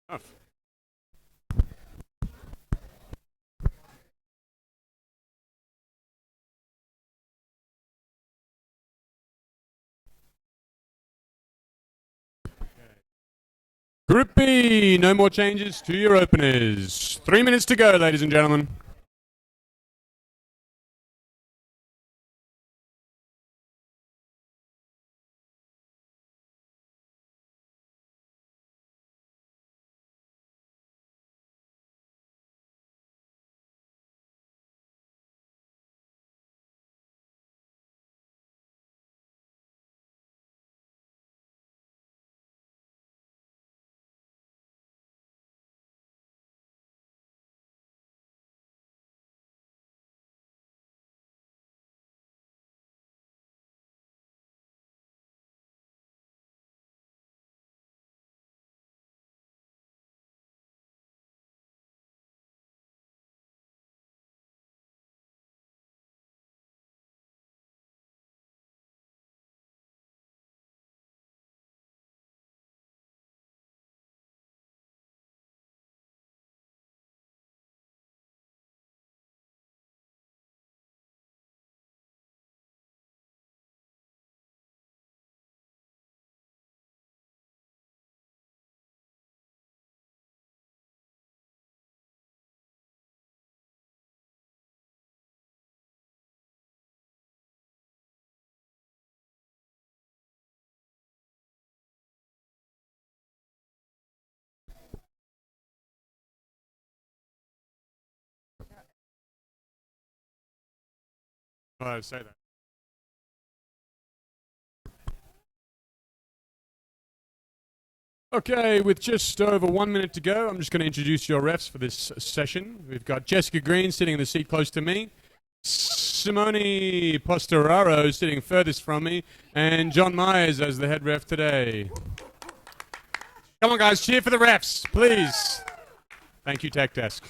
Enough. Group B, no more changes to your openers. 3 minutes to go, ladies and gentlemen. I say that. Okay, with just over 1 minute to go, I'm just going to introduce your refs for this session. We've got Jessica Green sitting in the seat close to me, Simone Postoraro sitting furthest from me, and John Myers as the head ref today. Come on, guys, cheer for the refs, please. Thank you, Tech Desk.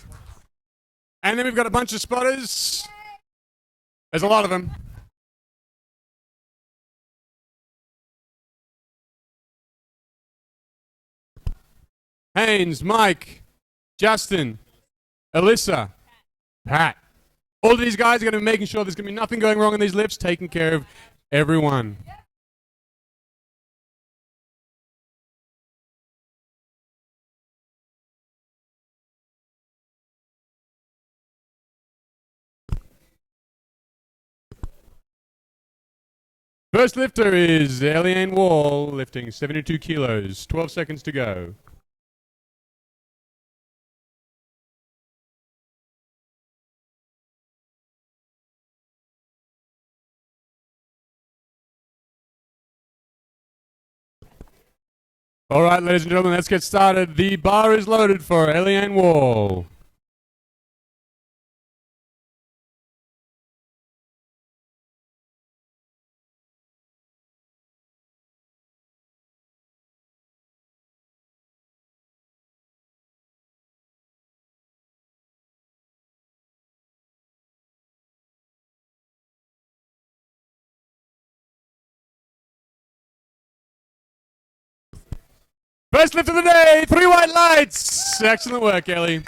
And then we've got a bunch of spotters. There's a lot of them. Haynes, Mike, Justin, Alyssa, Pat. All of these guys are going to be making sure there's going to be nothing going wrong in these lifts, taking care of everyone. First lifter is Eliane Wall, lifting 72 kilos. 12 seconds to go. All right, ladies and gentlemen, let's get started. The bar is loaded for Eliane Wall. First lift of the day, 3 white lights. Excellent work, Ellie.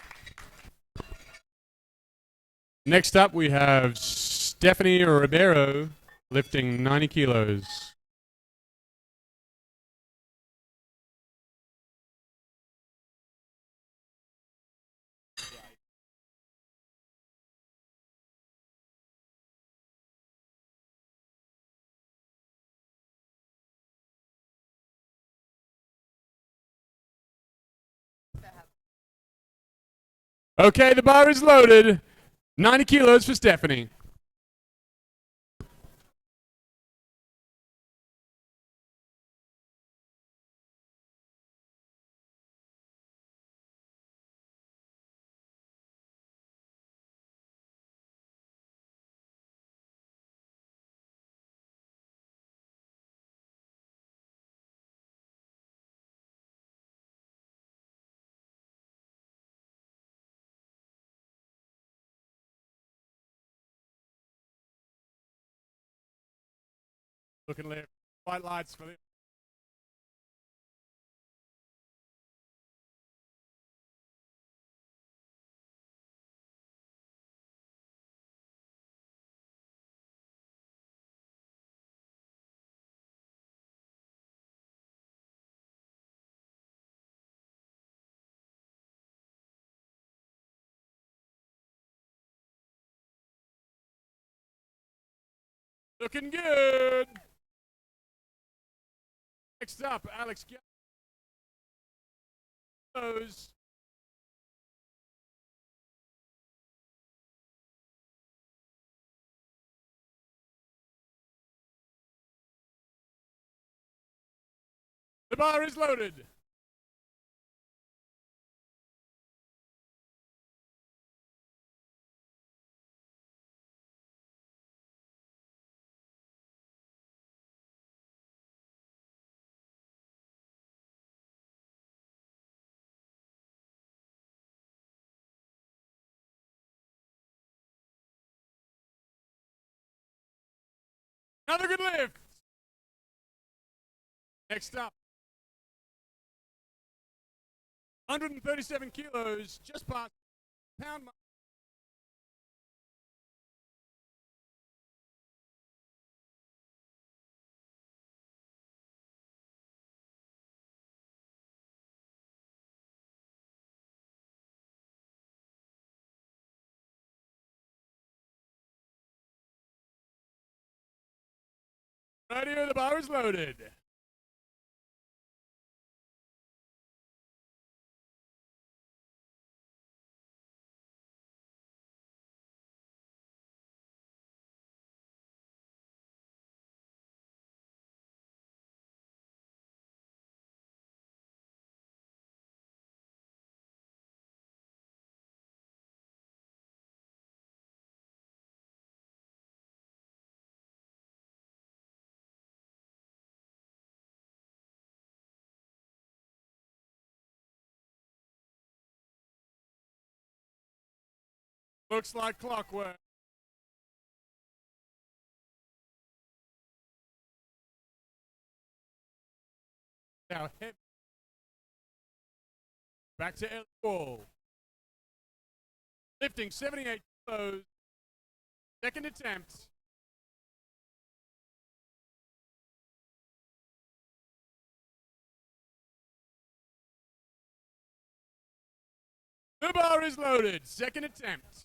Next up, we have Stephanie Ribeiro, lifting 90 kilos. Okay, the bar is loaded. 90 kilos for Stephanie. Looking left. White lights for the Looking good. Next up, Alex Gallows. The bar is loaded. Another good lift. Next up, 137 kilos, just past pound mark. Right here, the bar is loaded. Looks like clockwork. Now head back to Ellie Wall. Lifting 78 kilos. Second attempt. The bar is loaded. Second attempt.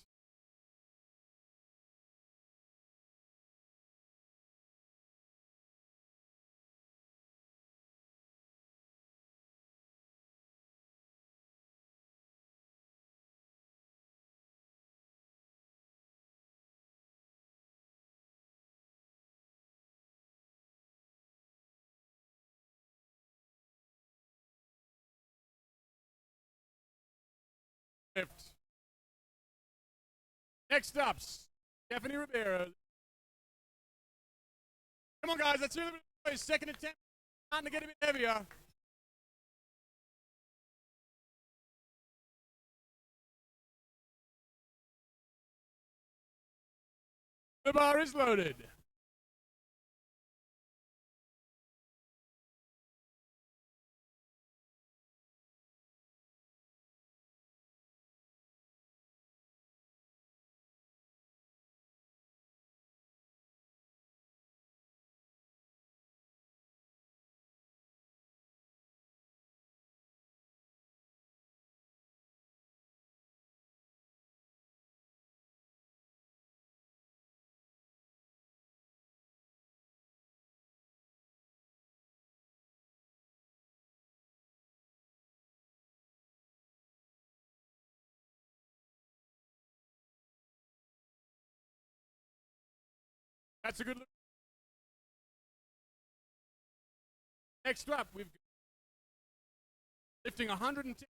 Lift. Next up, Stephanie Rivera. Come on, guys. Let's do the second attempt. Time to get a bit heavier. The bar is loaded. That's a good look. Next up, we've got lifting 110.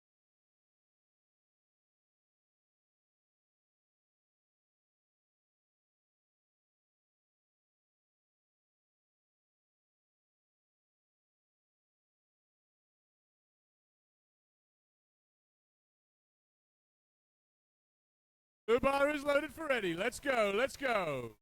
The bar is loaded for Eddie. Let's go. Let's go.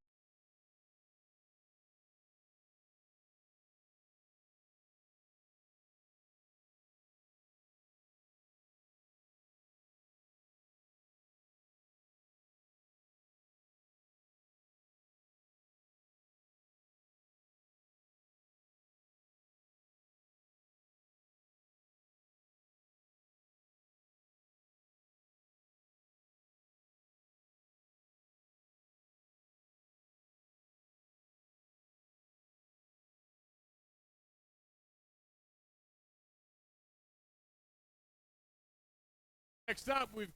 Next up, we've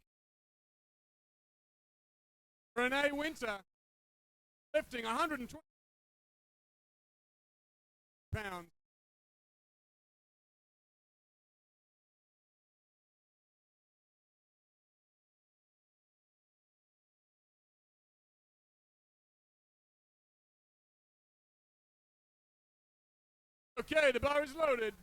Renee Winter lifting 120 pounds. Okay, the bar is loaded.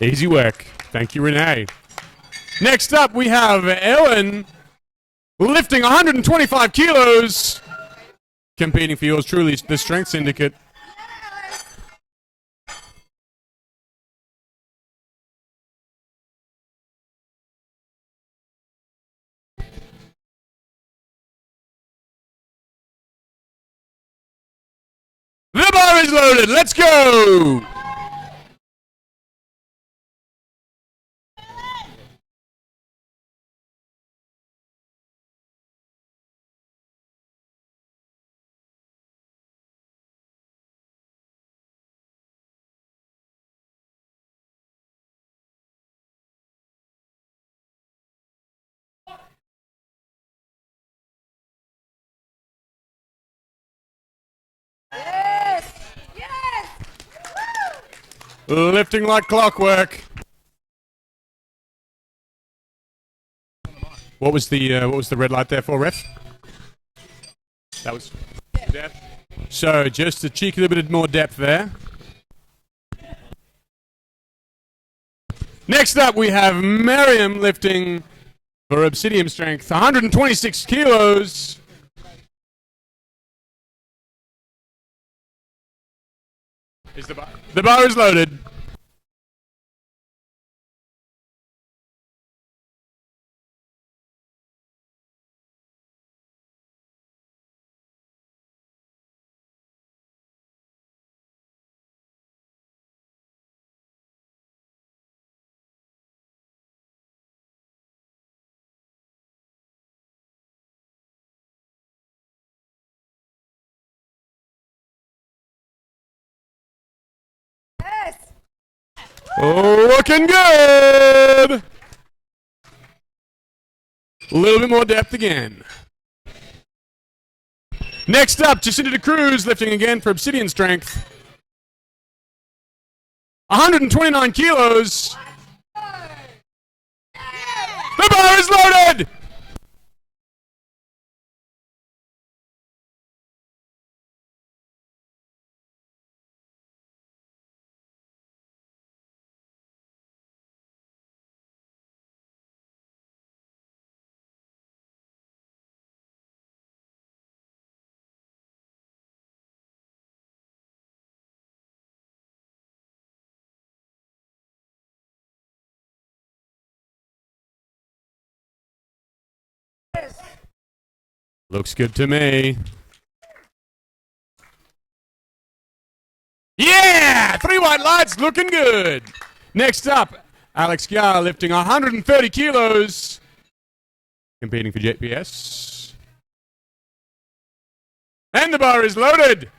Easy work. Thank you, Renee. Next up, we have Ellen lifting 125 kilos, competing for yours truly, the Strength Syndicate. The bar is loaded. Let's go. Yes! Yes! Lifting like clockwork. What was the red light there for, ref? That was depth. So just a cheeky little bit more depth there. Next up, we have Miriam lifting for Obsidian Strength, 126 kilos. Is the bar is loaded. Yes! Looking good. A little bit more depth again. Next up, Jacinta Cruz lifting again for Obsidian Strength. 129 kilos. The bar is loaded. Looks good to me. Yeah! 3 white lights, looking good. Next up, Alex Gar lifting 130 kilos, competing for JPS. And the bar is loaded.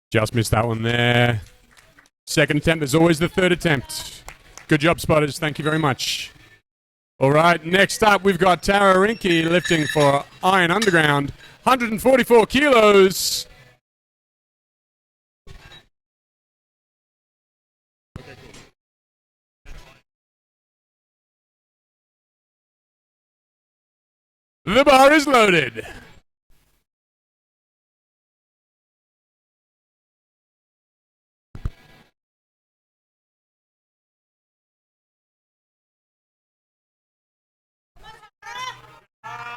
Just missed that one there. Second attempt is always the third attempt. Good job, spotters. Thank you very much. All right, next up, we've got Tara Rinke lifting for Iron Underground. 144 kilos. The bar is loaded.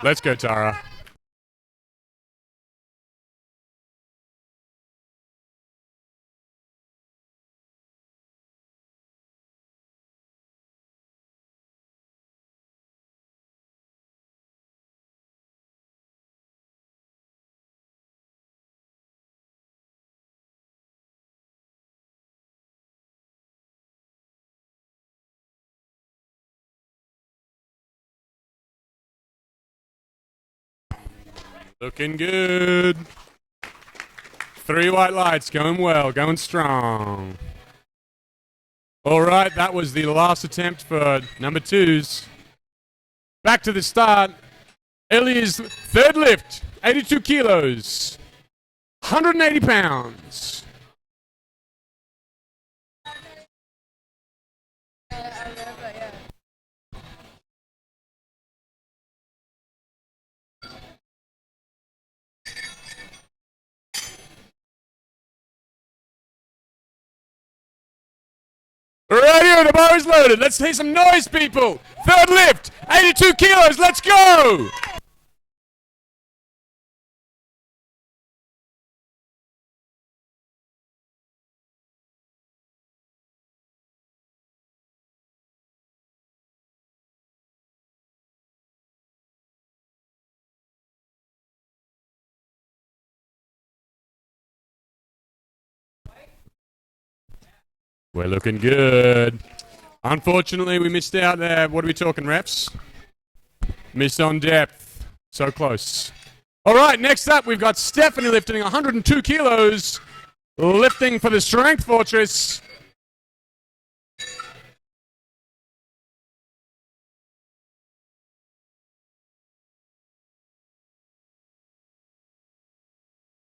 Let's go, Tara. Looking good. 3 white lights, going well, going strong. All right, that was the last attempt for number 2s. Back to the start. Ellie's third lift, 82 kilos, 180 pounds. Radio, the bar is loaded. Let's hear some noise, people. Third lift, 82 kilos. Let's go. We're looking good. Unfortunately, we missed out there. What are we talking, reps? Missed on depth. So close. All right, next up, we've got Stephanie lifting 102 kilos, lifting for the Strength Fortress.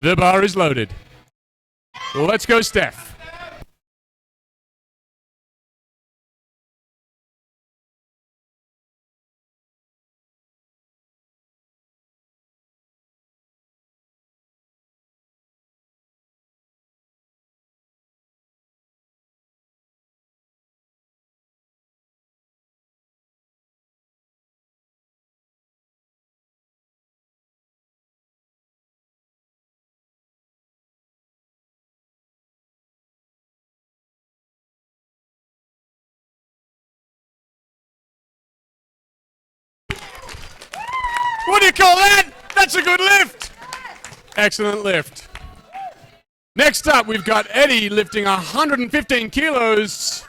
The bar is loaded. Let's go, Steph. What do you call that? That's a good lift. Excellent lift. Next up, we've got Eddie lifting 115 kilos.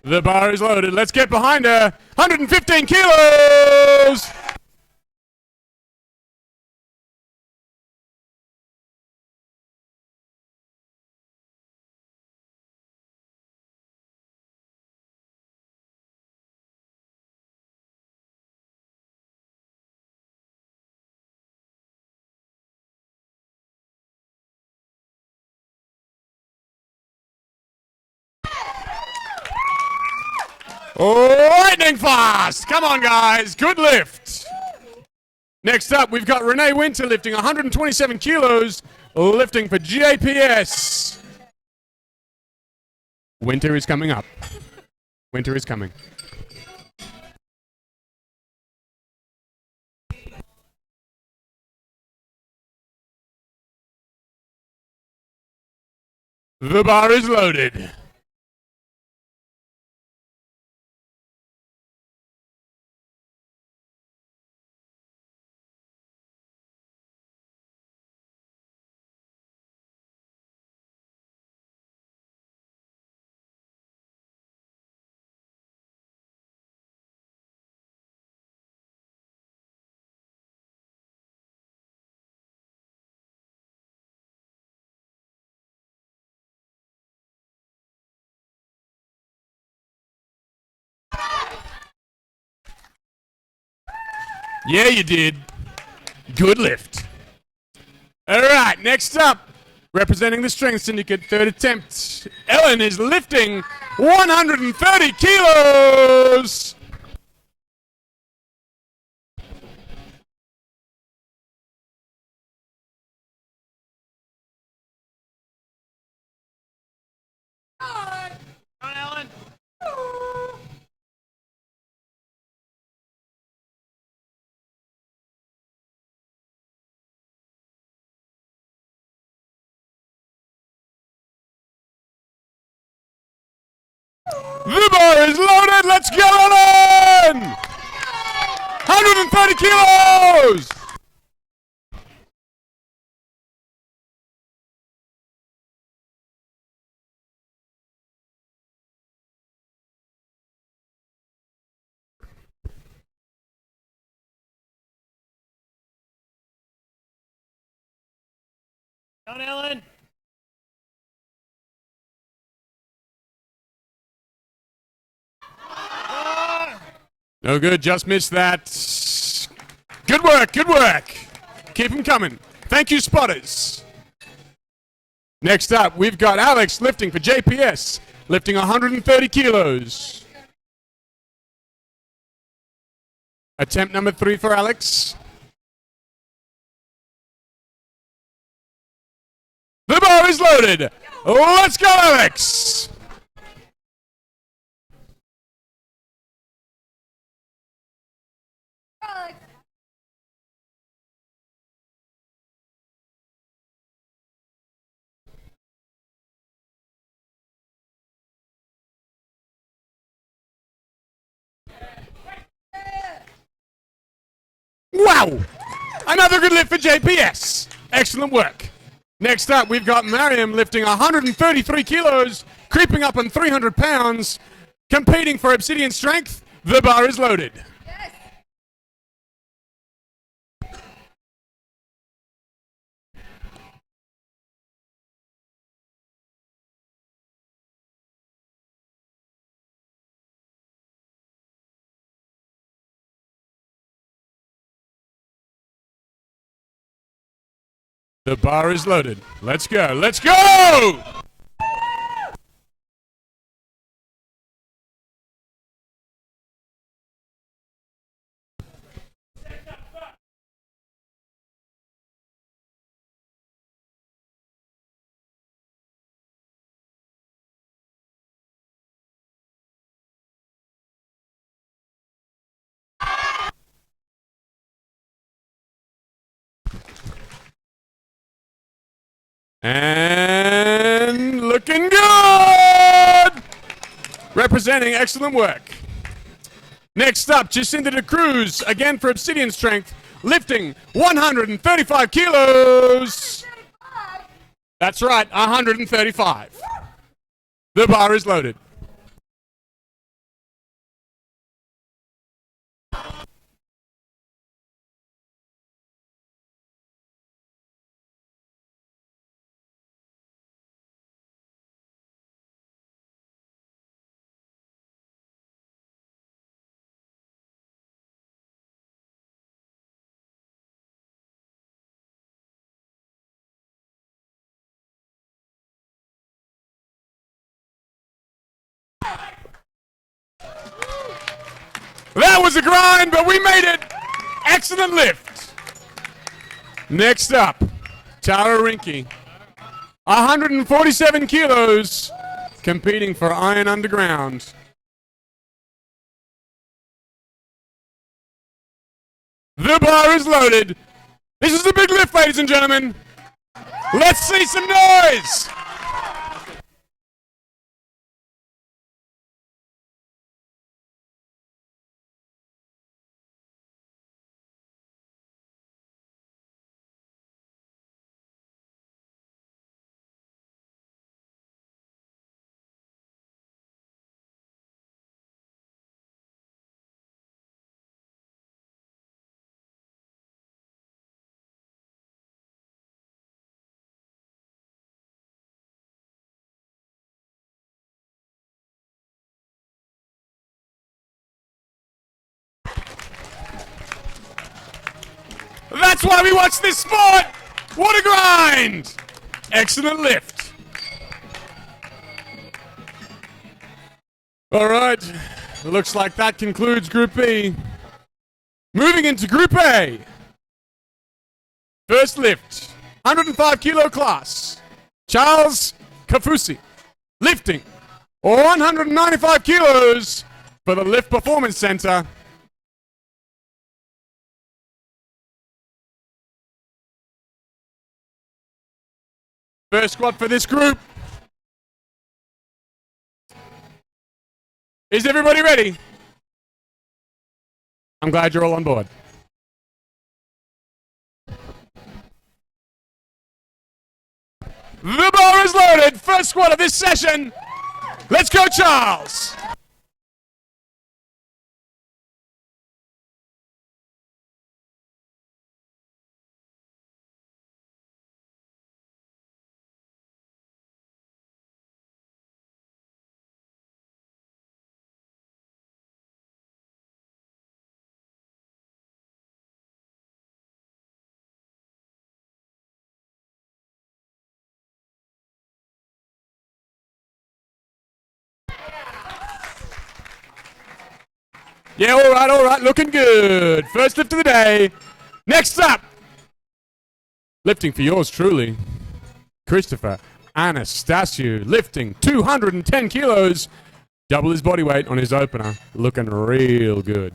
The bar is loaded. Let's get behind her. 115 kilos. Lightning fast! Come on, guys. Good lift. Next up, we've got Renee Winter lifting 127 kilos, lifting for JPS. Winter is coming up. Winter is coming. The bar is loaded. Yeah, you did. Good lift. All right, next up, representing the Strength Syndicate, third attempt. Ellen is lifting 130 kilos. On, Ellen. The bar is loaded. Let's go, Ellen! 130 kilos. Down, Ellen. No good, just missed that. Good work, good work. Keep them coming. Thank you, spotters. Next up, we've got Alex lifting for JPS, lifting 130 kilos. Attempt number 3 for Alex. The bar is loaded. Let's go, Alex. Alex. Wow! Another good lift for JPS. Excellent work. Next up, we've got Mariam lifting 133 kilos, creeping up on 300 pounds, competing for Obsidian strength. The bar is loaded. Yes. The bar is loaded. Let's go. Let's go! And looking good! Representing excellent work. Next up, Jacinda de Cruz, again for Obsidian strength, lifting 135 kilos. 35. That's right, 135. The bar is loaded. That was a grind, but we made it. Excellent lift. Next up, Tara Rinke, 147 kilos, competing for Iron Underground. The bar is loaded. This is a big lift, ladies and gentlemen. Let's see some noise. That's why we watch this sport. What a grind! Excellent lift. All right. Looks like that concludes Group B. Moving into Group A. First lift, 105 kilo class. Charles Kafusi, lifting 195 kilos for the Lift Performance Center. First squat for this group. Is everybody ready? I'm glad you're all on board. The bar is loaded. First squat of this session. Let's go, Charles. Yeah, all right, looking good. First lift of the day. Next up, lifting for yours truly, Christopher Anastasiou, lifting 210 kilos, double his body weight on his opener, looking real good.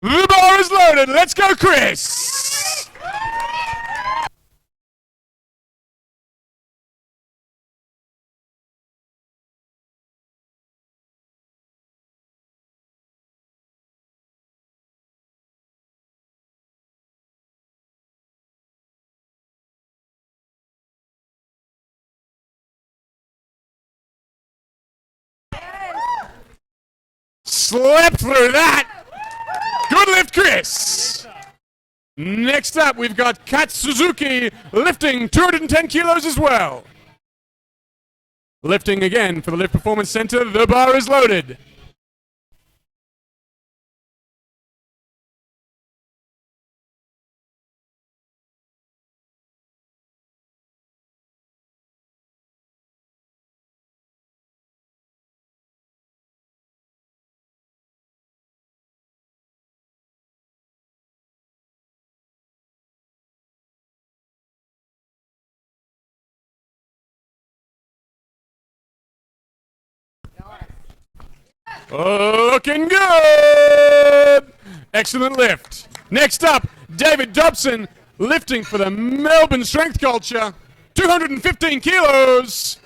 The bar is loaded. Let's go, Chris. Slept through that. Good lift, Chris. Next up, we've got Kat Suzuki lifting 210 kilos as well. Lifting again for the Lift Performance Center. The bar is loaded. Looking good! Excellent lift. Next up, David Dobson lifting for the Melbourne Strength Culture, 215 kilos.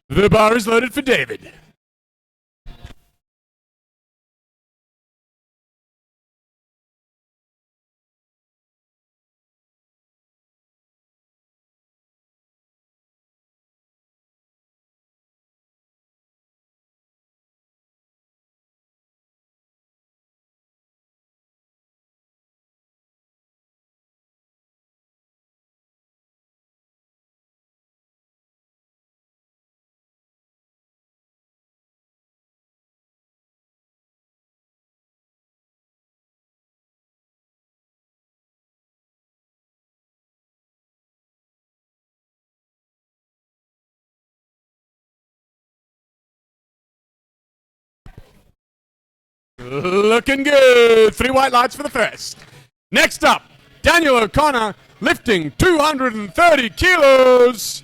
The bar is loaded for David. Looking good. 3 white lights for the first. Next up, Daniel O'Connor lifting 230 kilos.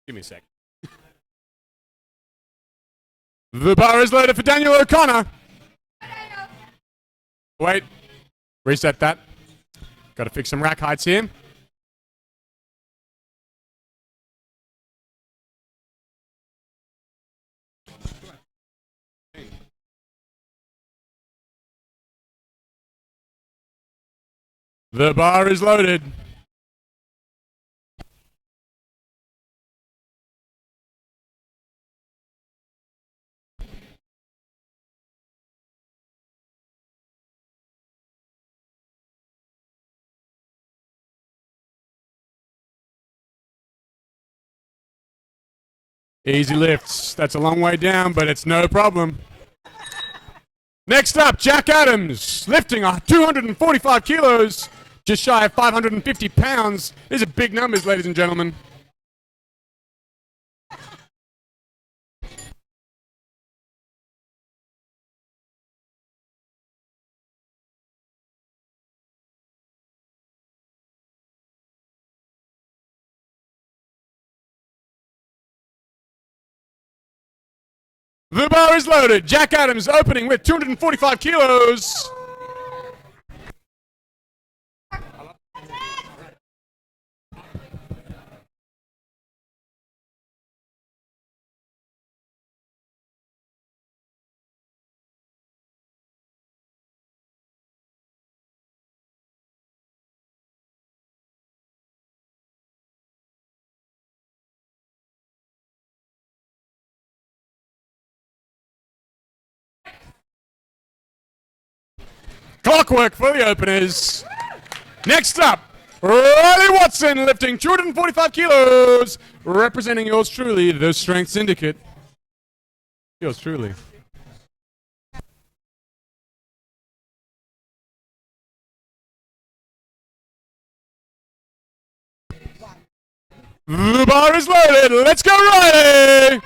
Give me a sec. The bar is loaded for Daniel O'Connor. Wait. Reset that. Got to fix some rack heights here. The bar is loaded. Easy lifts. That's a long way down, but it's no problem. Next up, Jack Adams, lifting 245 kilos, just shy of 550 pounds. These are big numbers, ladies and gentlemen. The bar is loaded. Jack Adams opening with 245 kilos. Clockwork for the openers. Next up, Riley Watson lifting 245 kilos, representing yours truly, the Strength Syndicate. Yours truly. The bar is loaded. Let's go, Riley!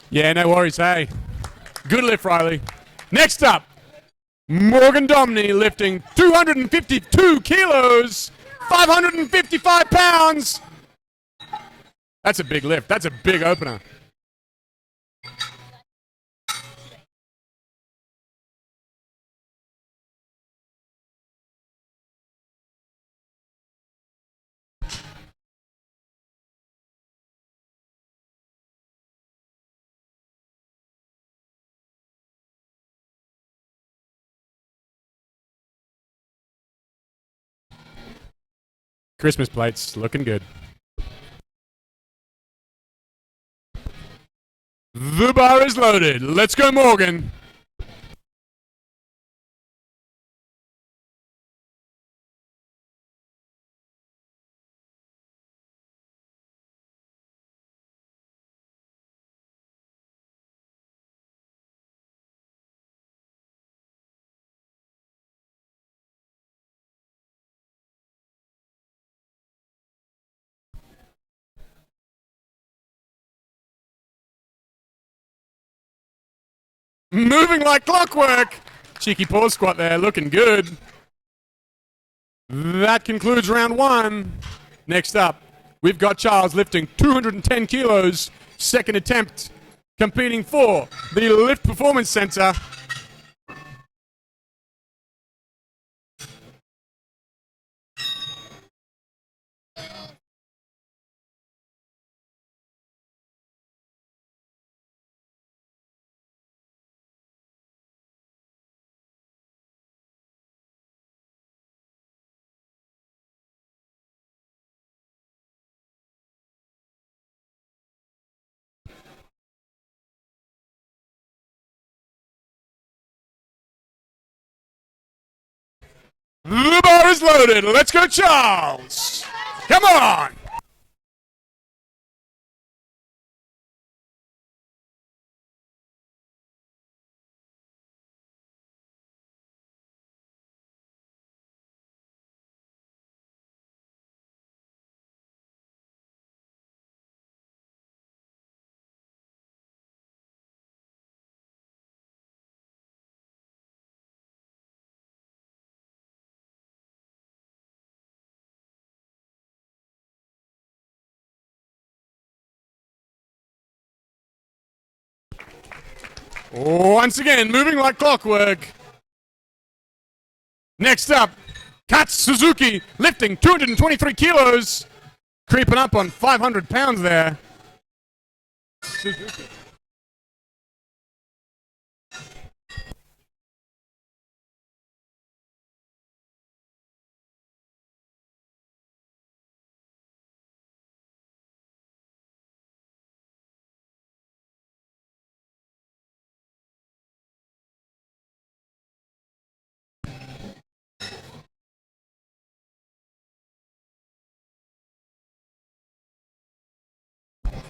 Yeah, no worries, hey. Good lift, Riley. Next up, Morgan Domney lifting 252 kilos, 555 pounds. That's a big lift. That's a big opener. Christmas plates, looking good. The bar is loaded. Let's go, Morgan. Moving like clockwork. Cheeky pause squat there, looking good. That concludes round one. Next up, we've got Charles lifting 210 kilos, second attempt, competing for the Lift Performance Center. The bar is loaded. Let's go, Charles. Come on. Once again, moving like clockwork. Next up, Kat Suzuki, lifting 223 kilos. Creeping up on 500 pounds there. Suzuki.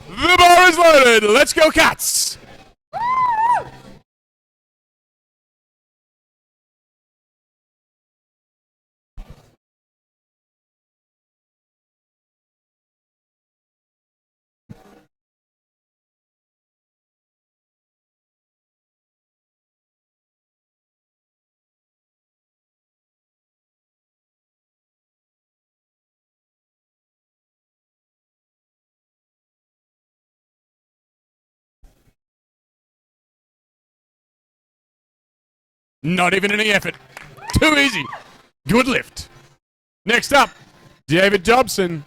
The bar is loaded. Let's go, Cats. Not even any effort. Too easy. Good lift. Next up, David Dobson.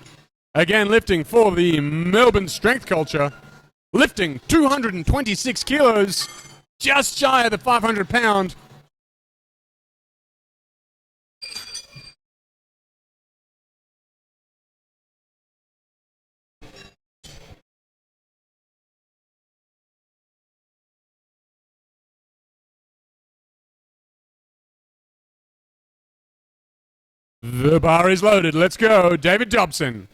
Again, lifting for the Melbourne Strength Culture. Lifting 226 kilos. Just shy of the 500 pound. The bar is loaded. Let's go, David Dobson.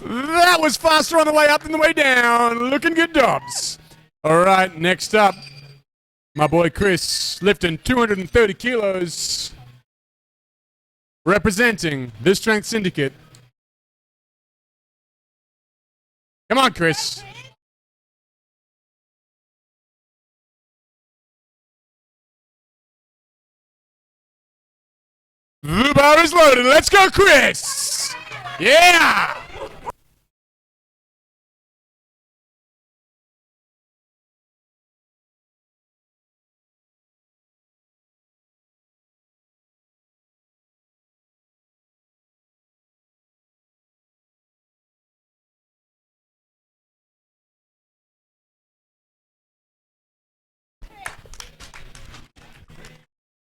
That was faster on the way up than the way down. Looking good, Dobbs. All right, next up, my boy Chris, lifting 230 kilos, representing the Strength Syndicate. Come on, Chris. The bar is loaded. Let's go, Chris. Yeah.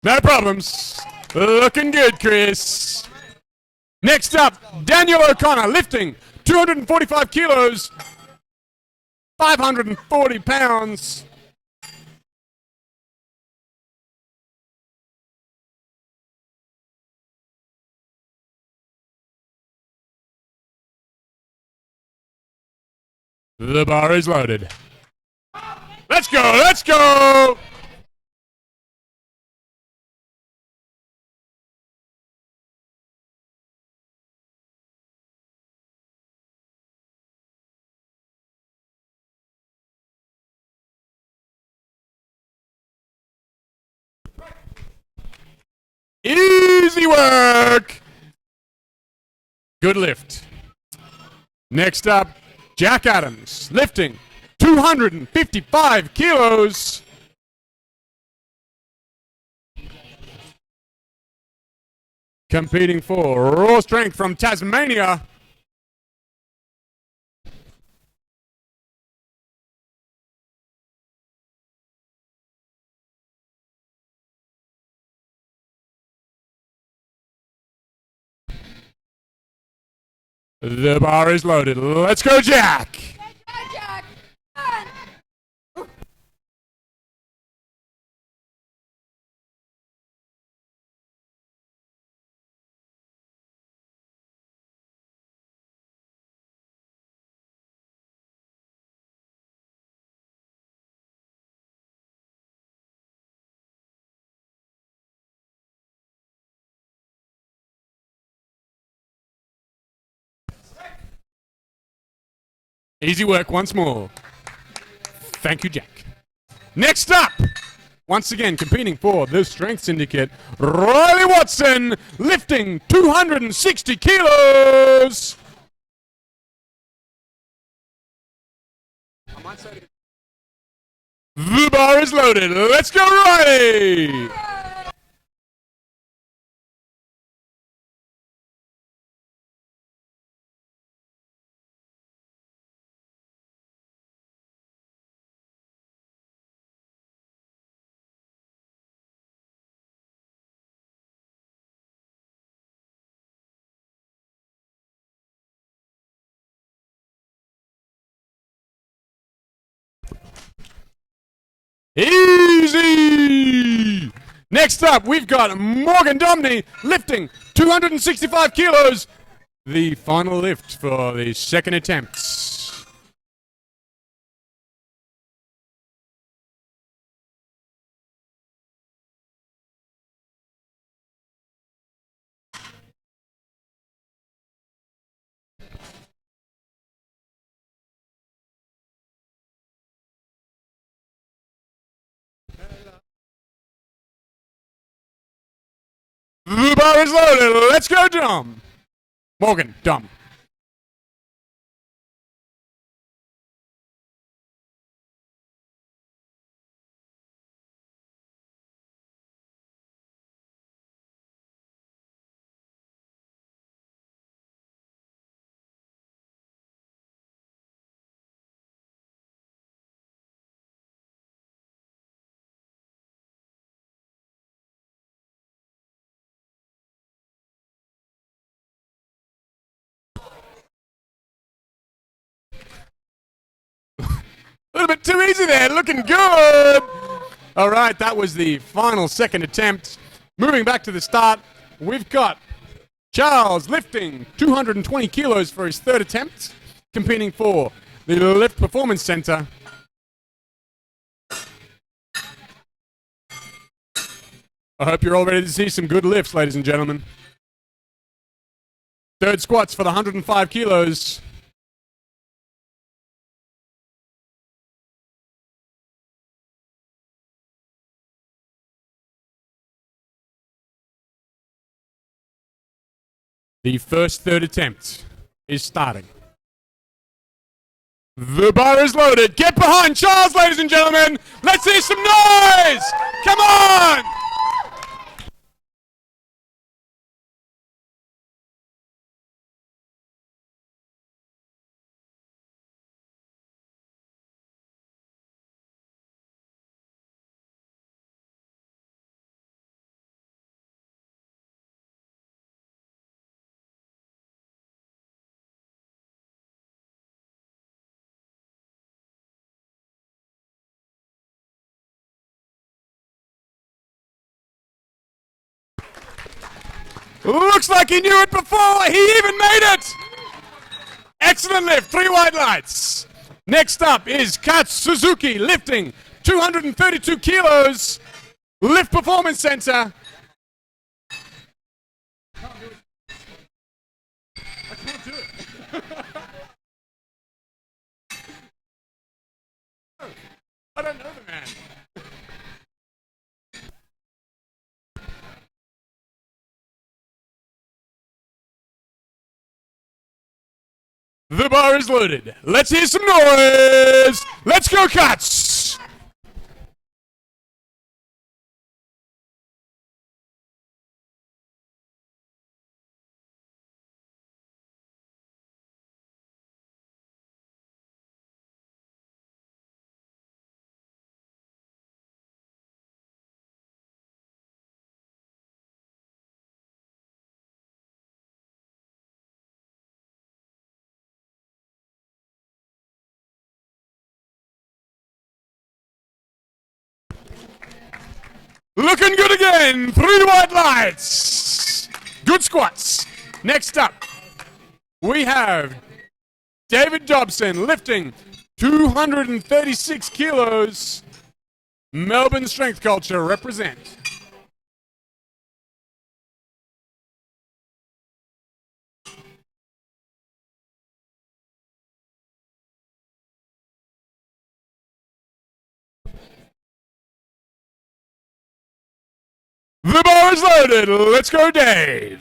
No problems. Looking good, Chris. Next up, Daniel O'Connor, lifting 245 kilos, 540 pounds. The bar is loaded. Let's go, let's go! Easy work. Good lift. Next up, Jack Adams, lifting 255 kilos. Competing for raw strength from Tasmania. The bar is loaded. Let's go, Jack. Jack. One. Easy work once more. Thank you, Jack. Next up, once again competing for the Strength Syndicate, Riley Watson, lifting 260 kilos. The bar is loaded. Let's go, Riley. Easy! Next up, we've got Morgan Domney lifting 265 kilos. The final lift for the second attempt. The bar is loaded. Let's go, Dom. Morgan, Dom. A little bit too easy there. Looking good. All right, that was the final second attempt. Moving back to the start, we've got Charles lifting 220 kilos for his third attempt, competing for the Lift Performance Center. I hope you're all ready to see some good lifts, ladies and gentlemen. Third squats for the 105 kilos. The first third attempt is starting. The bar is loaded. Get behind Charles, ladies and gentlemen. Let's hear some noise. Come on. Looks like he knew it before. He even made it. Excellent lift. 3 white lights. Next up is Kat Suzuki lifting 232 kilos. Lift Performance Center. I can't do it. I don't know the man. The bar is loaded. Let's hear some noise. Let's go, Cuts. Looking good again. 3 white lights. Good squats. Next up, we have David Dobson lifting 236 kilos. Melbourne Strength Culture represent. The bar is loaded. Let's go, Dave.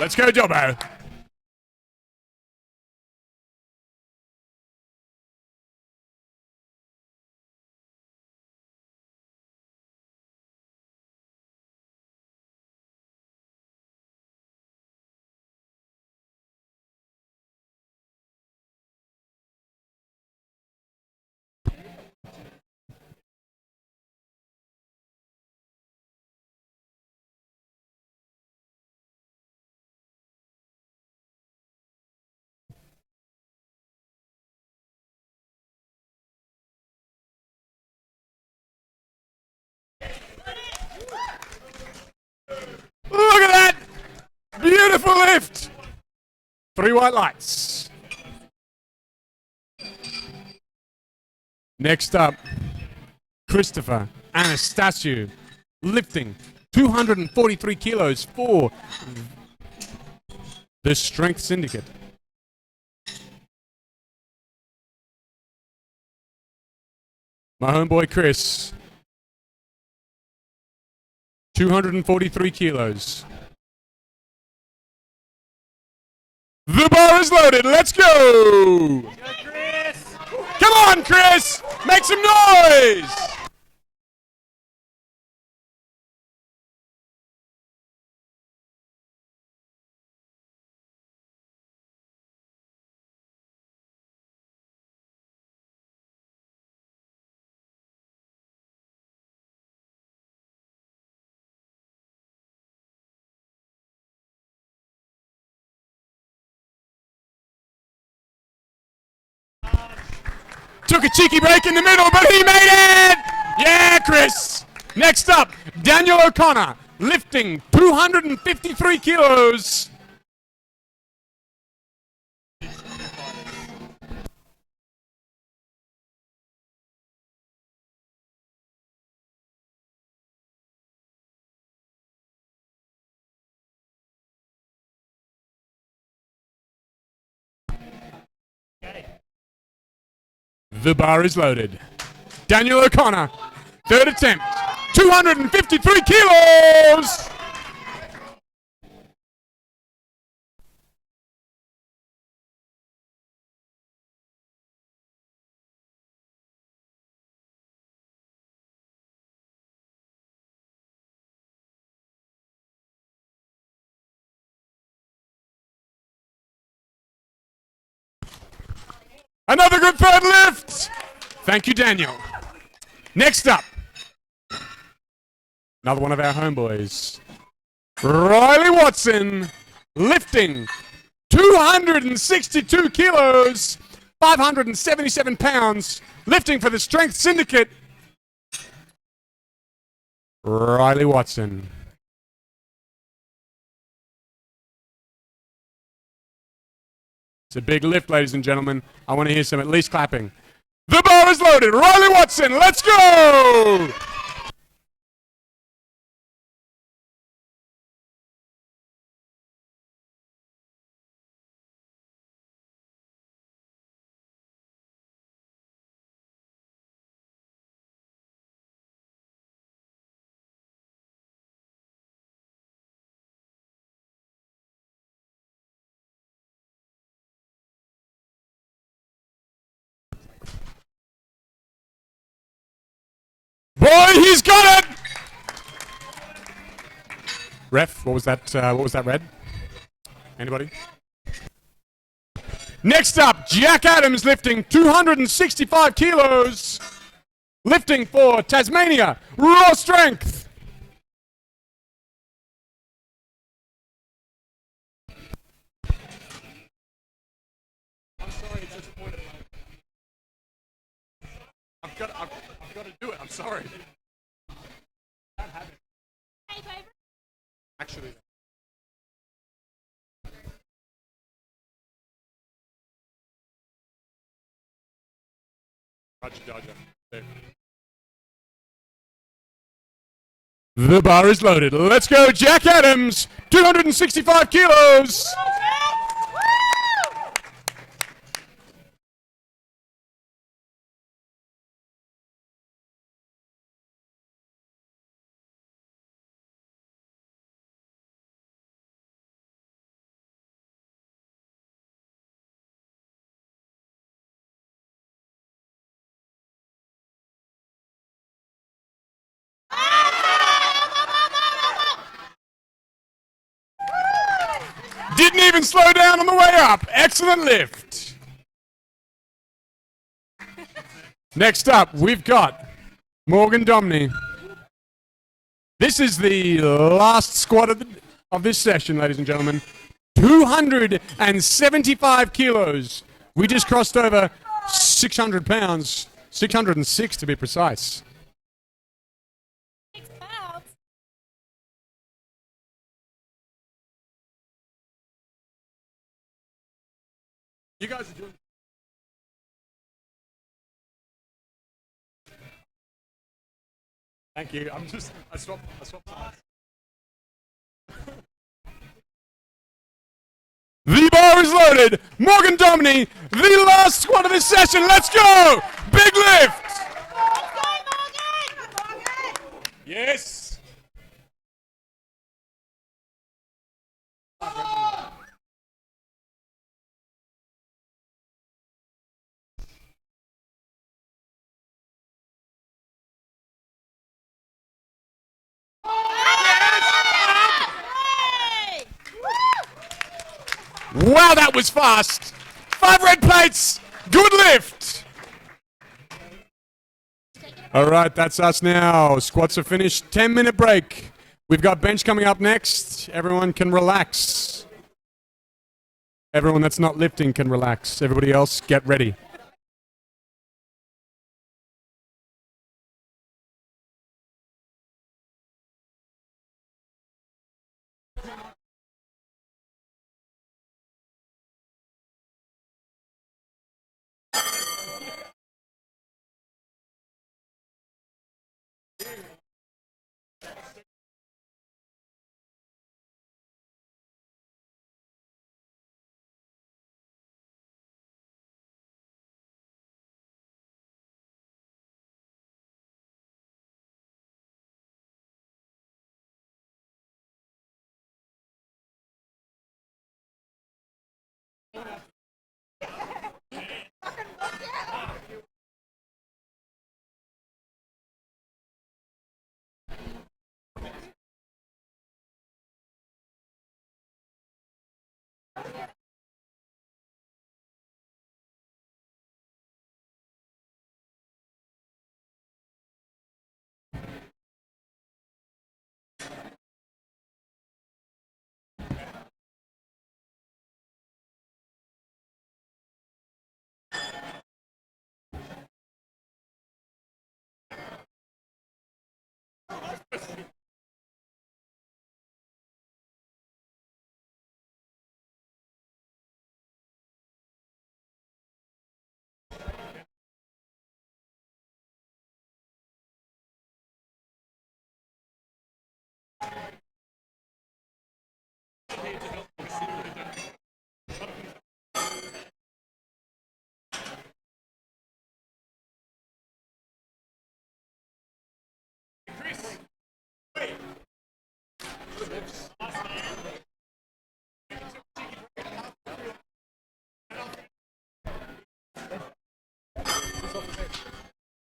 Let's go, Dobbo. Look at that! Beautiful lift! 3 white lights. Next up, Christopher Anastasiou lifting 243 kilos for the Strength Syndicate. My homeboy Chris, 243 kilos. The bar is loaded. Let's go! Go, Chris! Come on, Chris! Make some noise! Took a cheeky break in the middle, but he made it! Yeah, Chris! Next up, Daniel O'Connor, lifting 253 kilos. The bar is loaded. Daniel O'Connor, third attempt, 253 kilos! Another good third lift! Thank you, Daniel. Next up, another one of our homeboys, Riley Watson, lifting 262 kilos, 577 pounds, lifting for the Strength Syndicate. Riley Watson. It's a big lift, ladies and gentlemen. I want to hear some at least clapping. The bar is loaded. Riley Watson, let's go! Boy, he's got it! Ref, what was that? What was that red? Anybody? Next up, Jack Adams lifting 265 kilos, lifting for Tasmania, raw strength. I'm sorry, it's disappointed. I've got to do it. sorry. Actually. Roger. The bar is loaded. Let's go, Jack Adams, 265 kilos. Didn't even slow down on the way up. Excellent lift. Next up, we've got Morgan Domney. This is the last squat of this session, ladies and gentlemen. 275 kilos. We just crossed over 600 pounds. 606 to be precise. 6 pounds. You guys are doing. Thank you. I swapped sides. The bar is loaded. Morgan Domney, the last squat of this session. Let's go. Big lift. Let's go, Morgan! Yes. Hey! Wow, that was fast. 5 red plates. Good lift. All right, that's us now. Squats are finished. 10-minute break. We've got bench coming up next. Everyone can relax. Everyone that's not lifting can relax. Everybody else, get ready.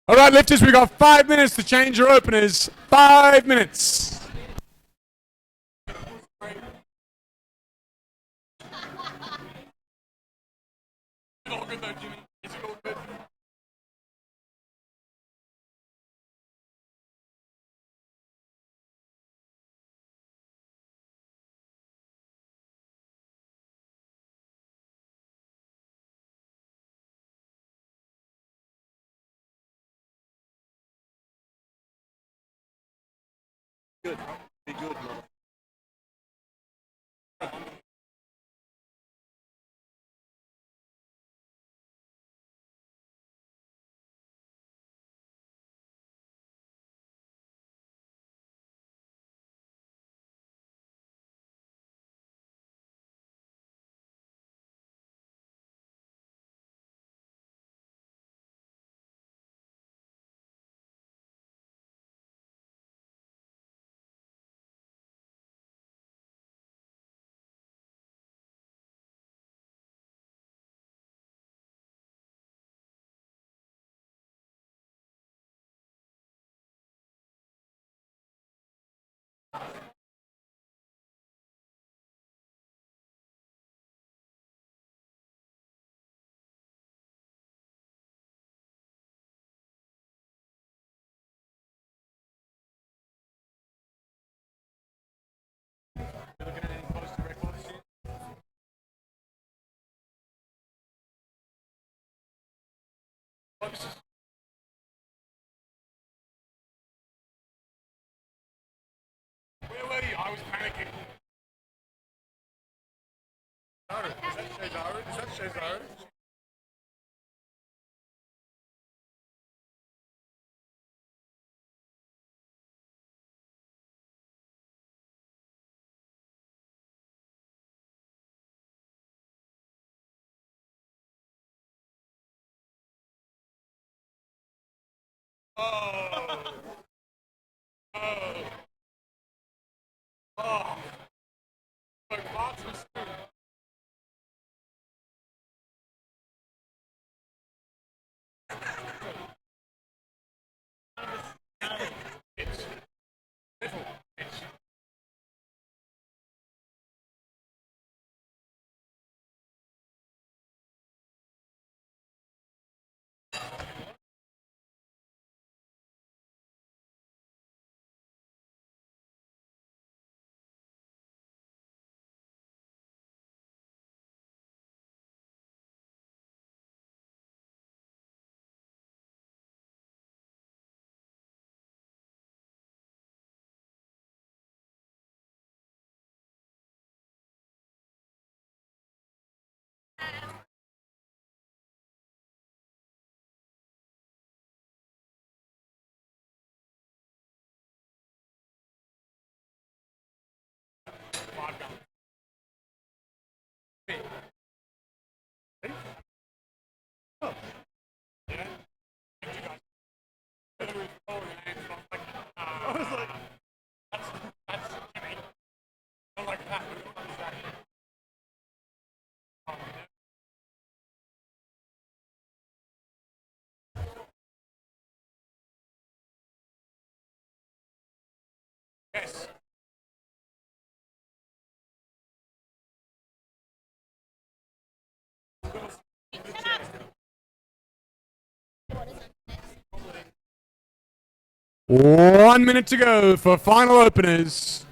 All right, lifters, we've got 5 minutes to change your openers. 5 minutes. Good. Be good, mother. Where were you? I was panicking. Is that Cesaro? Is that Cesaro? Oh, oh, oh. Like lots of stuff. It's little. It's I was like, that's Jimmy. I'm like that. Yes. 1 minute to go for final openers.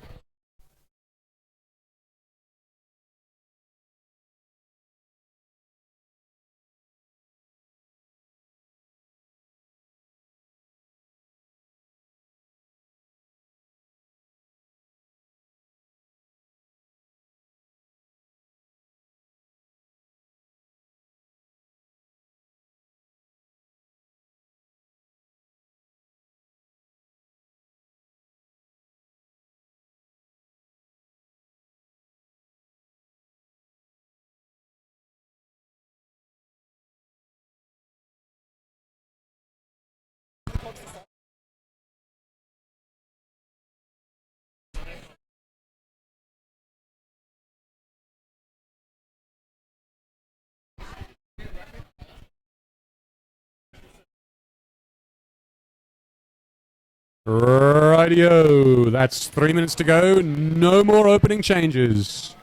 Rightio. That's 3 minutes to go. No more opening changes.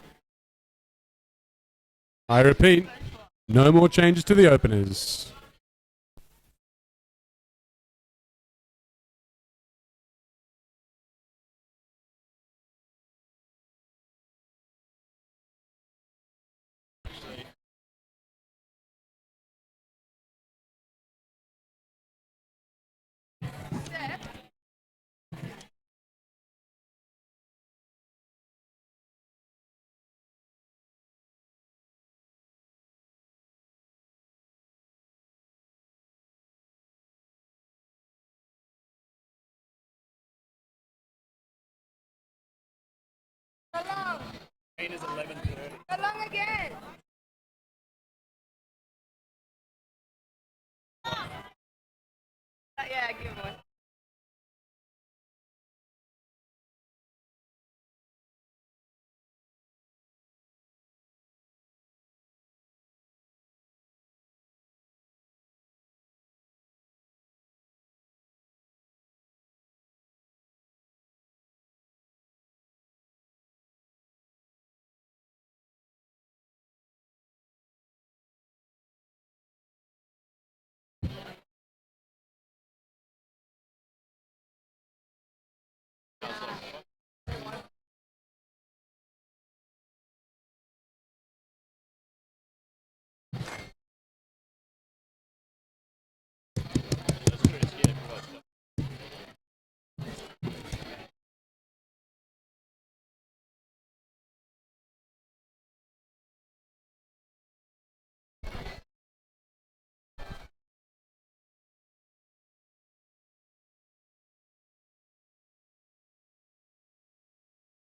I repeat, no more changes to the openers. Go long again. Yeah, give one.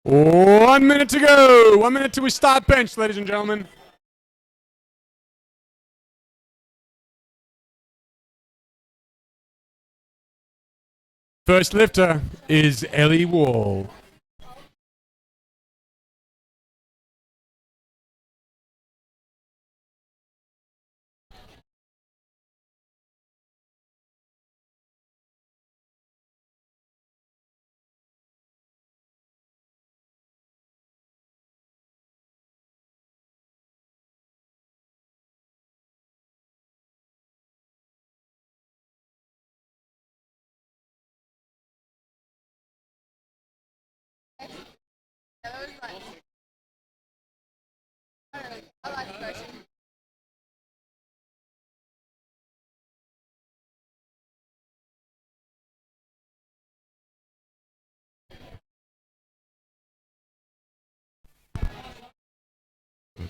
One minute to go. 1 minute till we start bench, ladies and gentlemen. First lifter is Ellie Wall.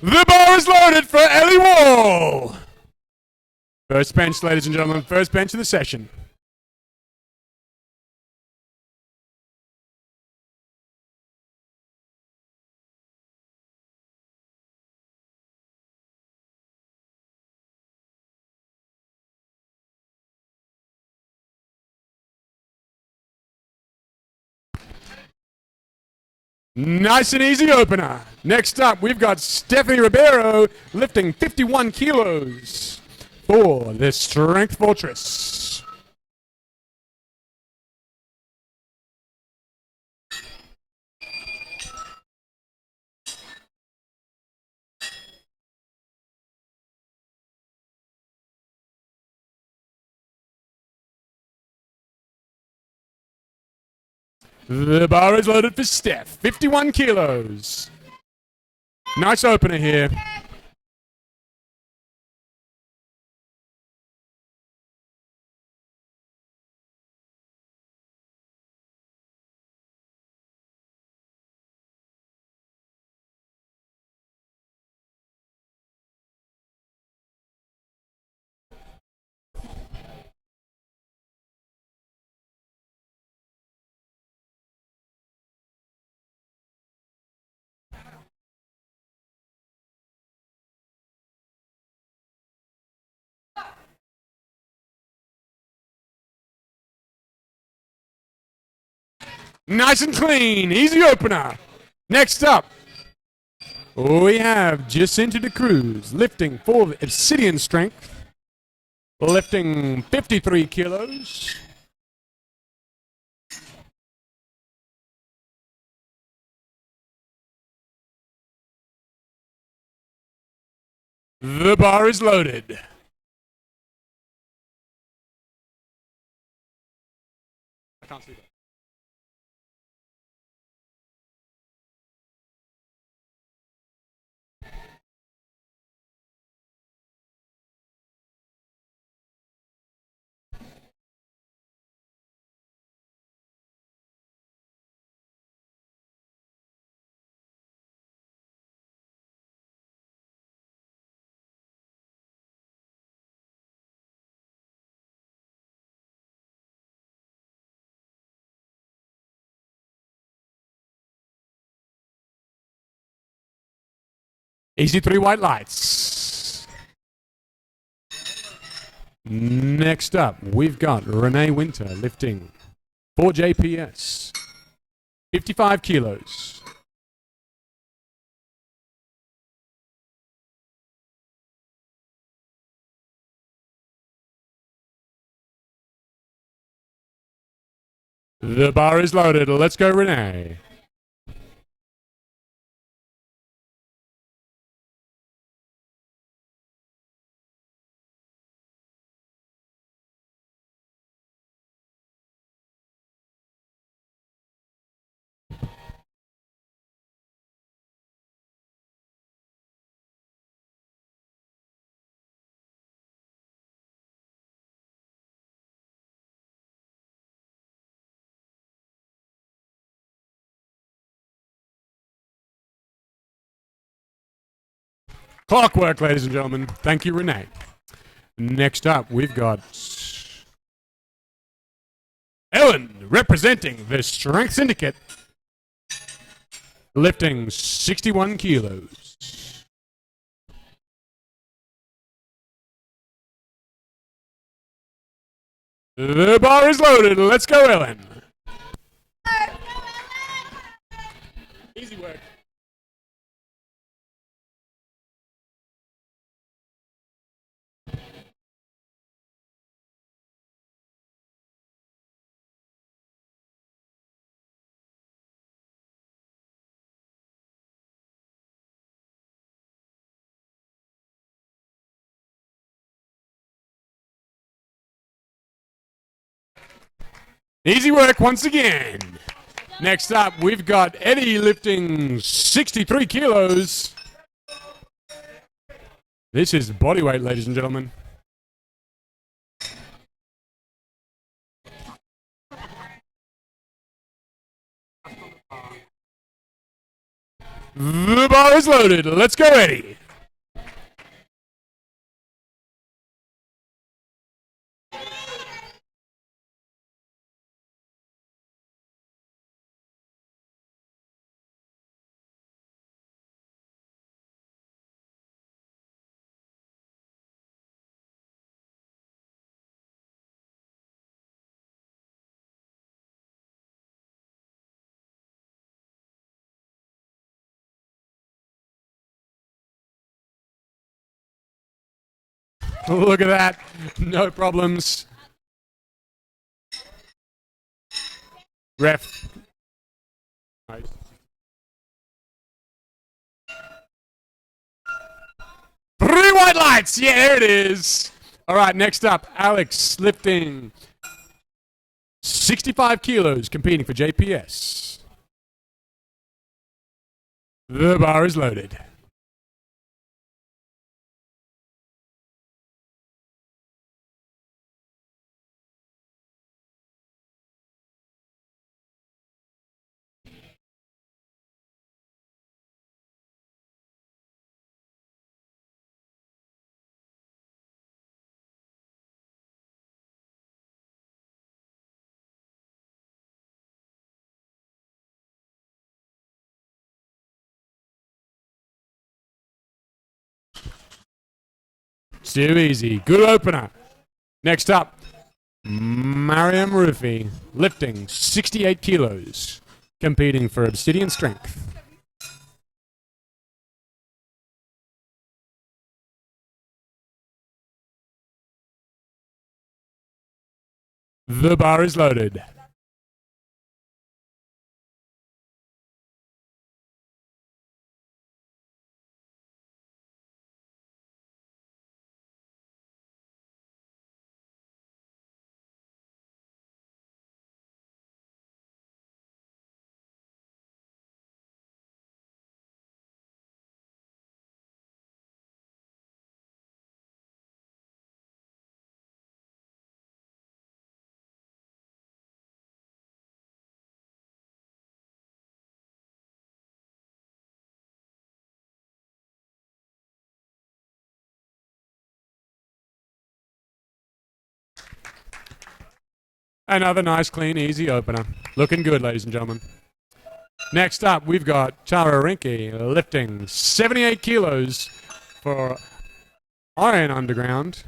The bar is loaded for Ellie Wall. First bench, ladies and gentlemen. First bench of the session. Nice and easy opener. Next up, we've got Stephanie Ribeiro lifting 51 kilos for the Strength Fortress. The bar is loaded for Steph, 51 kilos. Nice opener here. Nice and clean, easy opener. Next up, we have Jacinta de Cruz lifting for Obsidian Strength, lifting 53 kilos. The bar is loaded. I can't see that. Easy 3 white lights. Next up, we've got Renee Winter lifting 4 JPS, 55 kilos. The bar is loaded. Let's go, Renee. Clockwork, ladies and gentlemen. Thank you, Renee. Next up, we've got Ellen representing the Strength Syndicate, lifting 61 kilos. The bar is loaded. Let's go, Ellen. Easy work. Easy work once again. Next up, we've got Eddie lifting 63 kilos. This is body weight, ladies and gentlemen. The bar is loaded. Let's go, Eddie. Look at that. No problems. Ref. Nice. Three white lights. Yeah, there it is. All right, next up, Alex lifting 65 kilos, competing for JPS. The bar is loaded. Too easy. Good opener. Next up, Mariam Rufi, lifting 68 kilos, competing for Obsidian Strength. The bar is loaded. Another nice, clean, easy opener. Looking good, ladies and gentlemen. Next up, we've got Tara Rinke lifting 78 kilos for Iron Underground.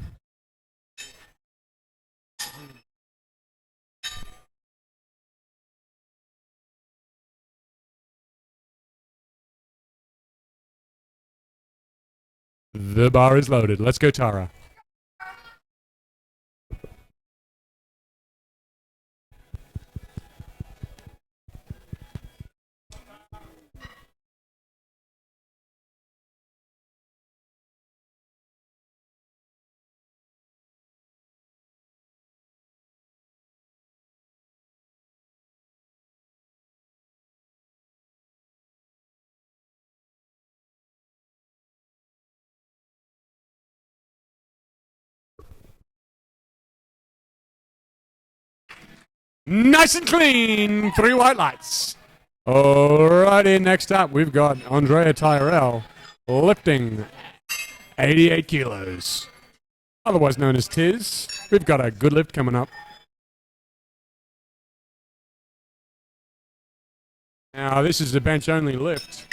The bar is loaded. Let's go, Tara. Nice and clean. 3 white lights. Alrighty, next up, we've got Andrea Tyrell lifting 88 kilos. Otherwise known as Tiz. We've got a good lift coming up. Now, this is a bench-only lift.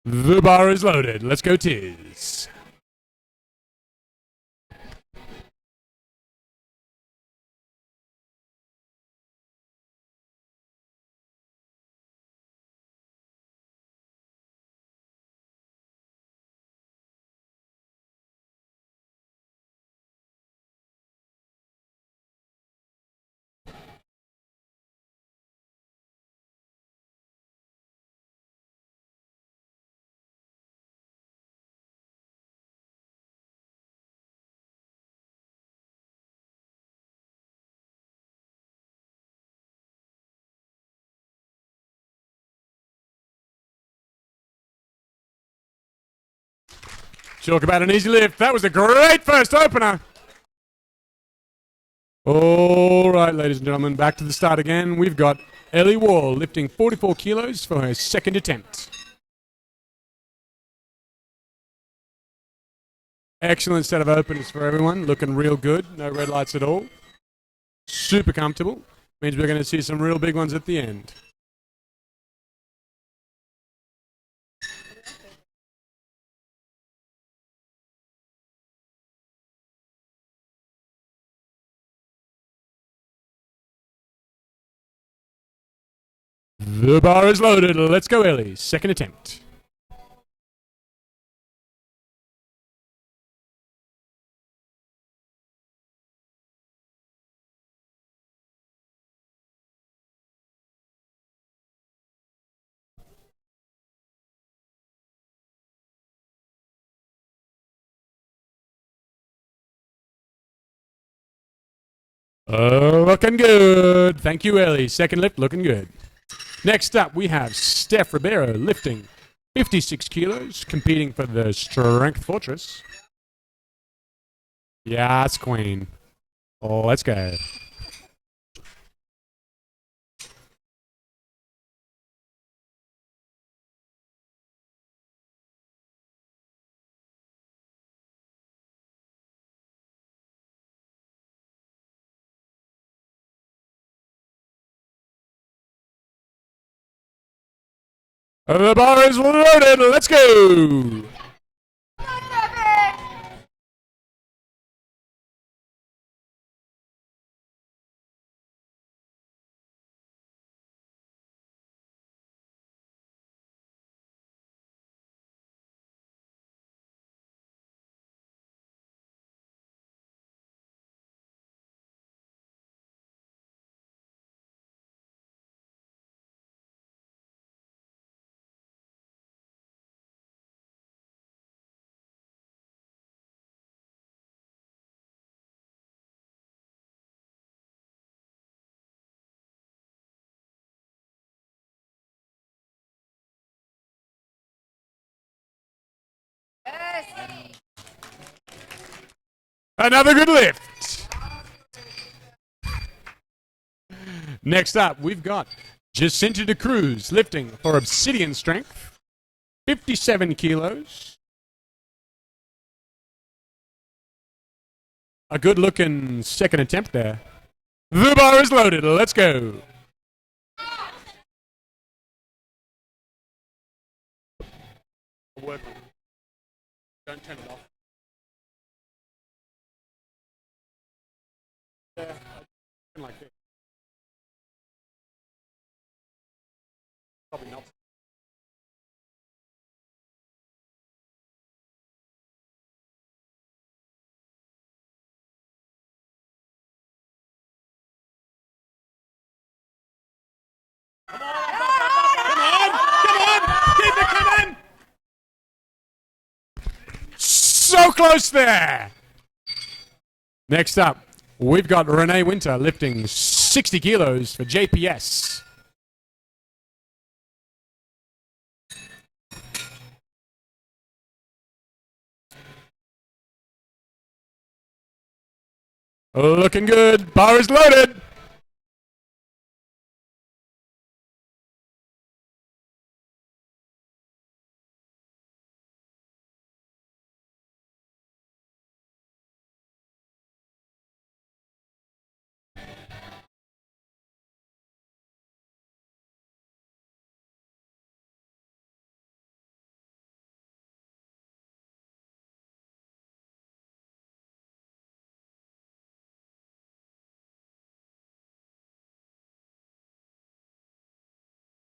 The bar is loaded. Let's go, Tiz. Talk about an easy lift. That was a great first opener. All right, ladies and gentlemen, back to the start again. We've got Ellie Wall lifting 44 kilos for her second attempt. Excellent set of openers for everyone. Looking real good. No red lights at all. Super comfortable. Means we're going to see some real big ones at the end. The bar is loaded. Let's go, Ellie. Second attempt. Looking good. Thank you, Ellie. Second lift, looking good. Next up, we have Steph Ribeiro lifting 56 kilos, competing for the Strength Fortress. Yes, Queen. Let's go. The bar is loaded. Let's go. Another good lift. Next up, we've got Jacinta De Cruz lifting for Obsidian Strength, 57 kilos. A good-looking second attempt there. The bar is loaded. Let's go. Work on it. Don't turn it off. Yeah, like this. Probably not. Come on! Come on! Keep it coming! So close there! Next up, we've got Renee Winter lifting 60 kilos for JPS. Looking good. Bar is loaded.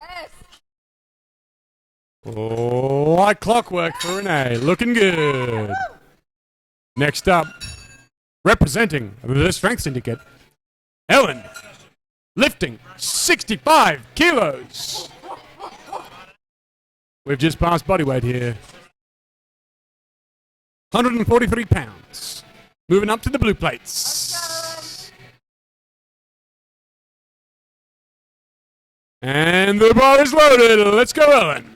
Yes. Like clockwork for Renee. Looking good. Next up, representing the Strength Syndicate, Ellen, lifting 65 kilos. We've just passed body weight here. 143 pounds. Moving up to the blue plates. And the bar is loaded. Let's go, Ellen.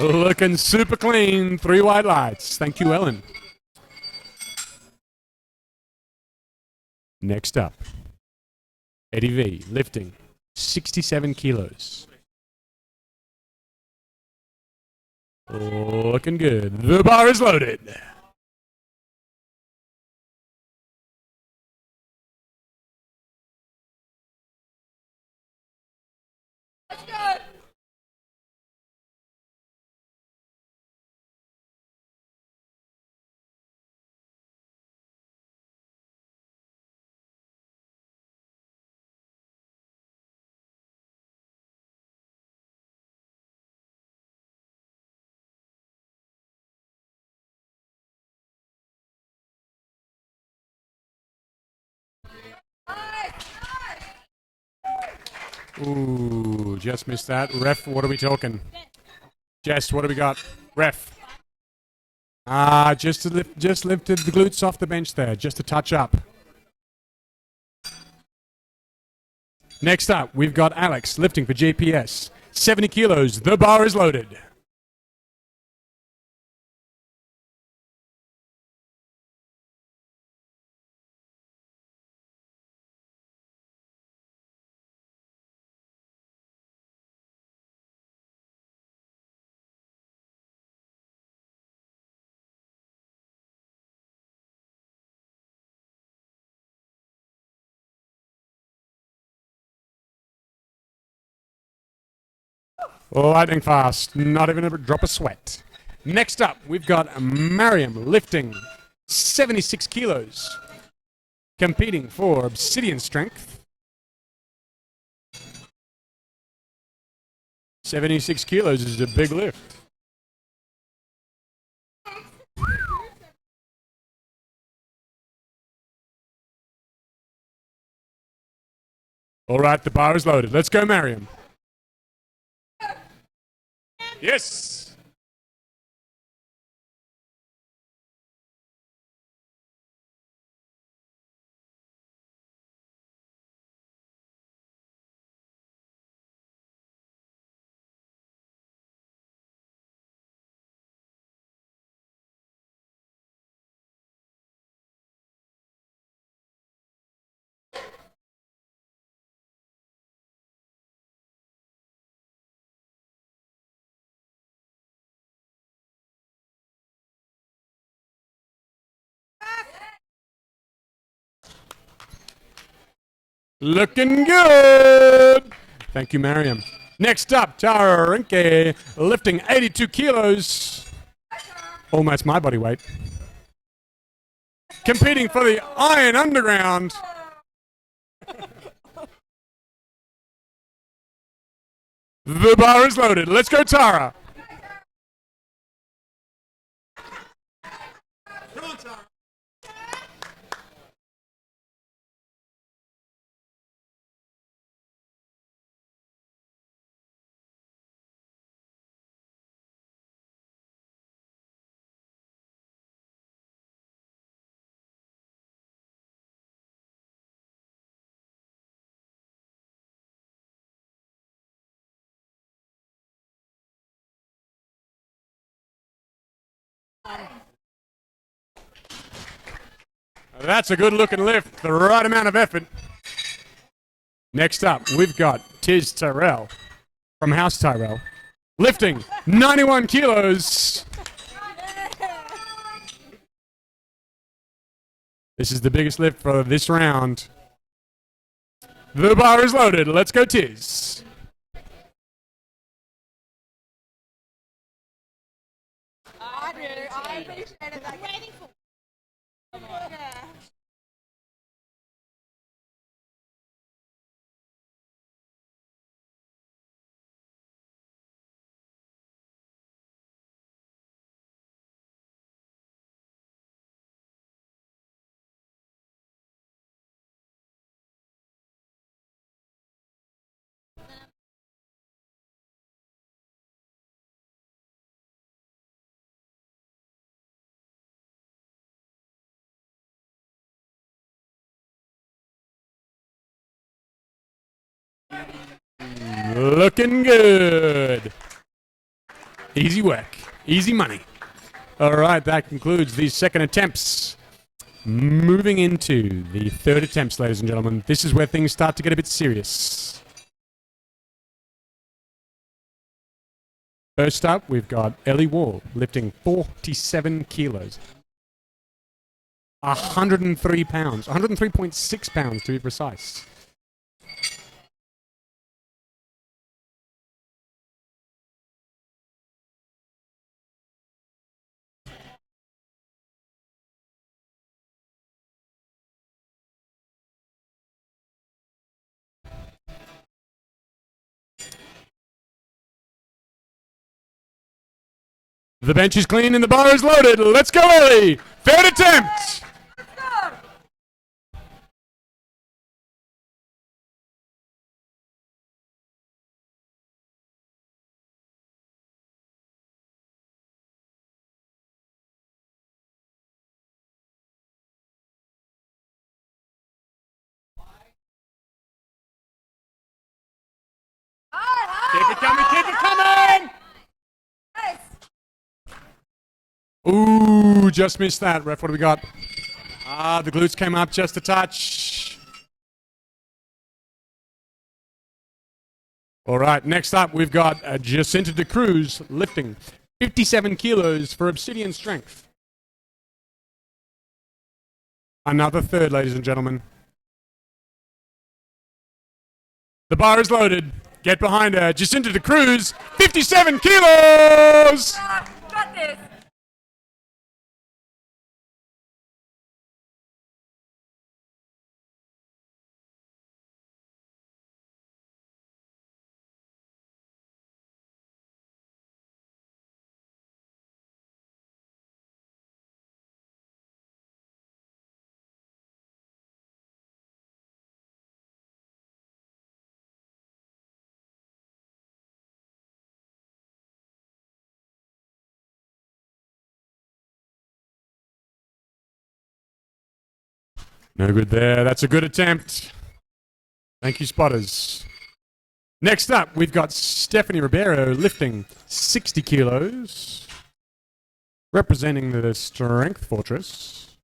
Looking super clean. 3 white lights. Thank you, Ellen. Next up, Eddie V, lifting 67 kilos. Looking good. The bar is loaded. Let's go. Ooh, just missed that. Ref, what are we talking? Jess, what do we got? Ref. Just lifted the glutes off the bench there, just a touch up. Next up, we've got Alex lifting for GPS. 70 kilos. The bar is loaded. Lightning fast. Not even a drop of sweat. Next up, we've got Mariam lifting 76 kilos. Competing for Obsidian Strength. 76 kilos is a big lift. All right, the bar is loaded. Let's go, Mariam. Yes. Looking good. Thank you, Mariam. Next up, Tara Rinke, lifting 82 kilos. Almost my body weight. Competing for the Iron Underground. The bar is loaded. Let's go, Tara. Come on, Tara. That's a good looking lift, the right amount of effort. Next up, we've got Tiz Tyrell from House Tyrell, lifting 91 kilos. This is the biggest lift for this round. The bar is loaded. Let's go, Tiz. I appreciated that. Waiting for. Yeah. Looking good. Easy work. Easy money. All right, that concludes the second attempts. Moving into the third attempts, ladies and gentlemen. This is where things start to get a bit serious. First up, we've got Ellie Wall lifting 47 kilos. 103 pounds. 103.6 pounds to be precise. The bench is clean and the bar is loaded. Let's go, Ellie. Third attempt. Keep it coming, keep it coming! Ooh, just missed that. Ref, what do we got? The glutes came up just a touch. All right, next up, we've got Jacinta De Cruz lifting 57 kilos for Obsidian Strength. Another third, ladies and gentlemen. The bar is loaded. Get behind her. Jacinta De Cruz, 57 kilos! Got this. No good there. That's a good attempt. Thank you, spotters. Next up, we've got Stephanie Ribeiro lifting 60 kilos, representing the Strength Fortress.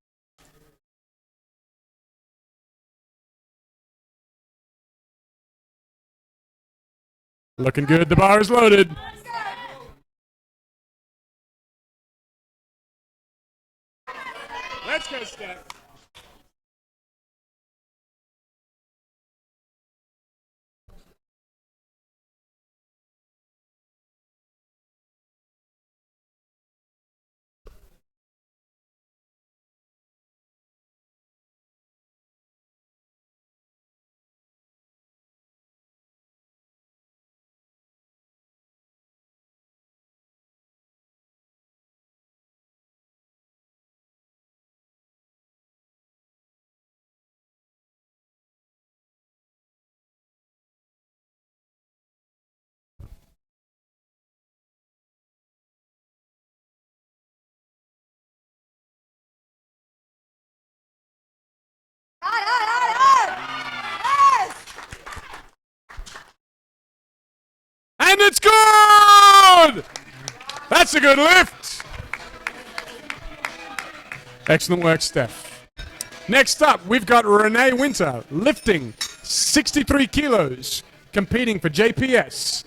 Looking good. The bar is loaded. Let's go, Steph. it's good! That's a good lift. Excellent work, Steph. Next up, we've got Renee Winter, lifting 63 kilos, competing for JPS.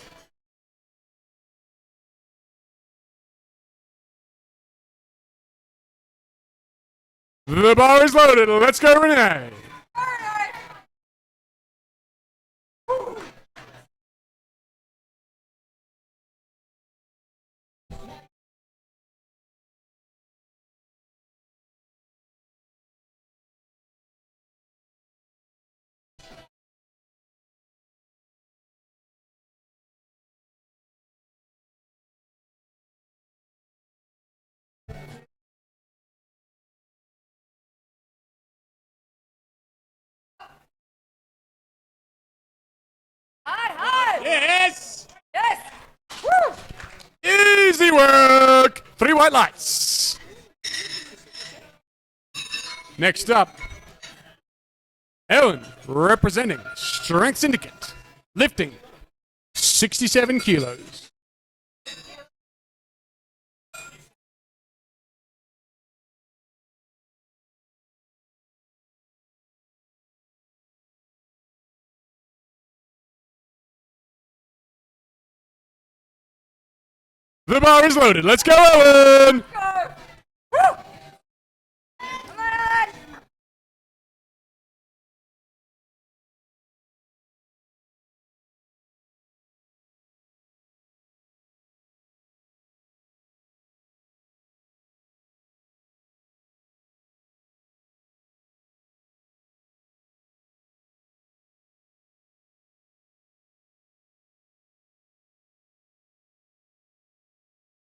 The bar is loaded. Let's go, Renee. Yes! Yes! Woo! Easy work. 3 white lights. Next up, Ellen, representing Strength Syndicate, lifting 67 kilos. The bar is loaded. Let's go, Ellen. Go! Woo! Come on!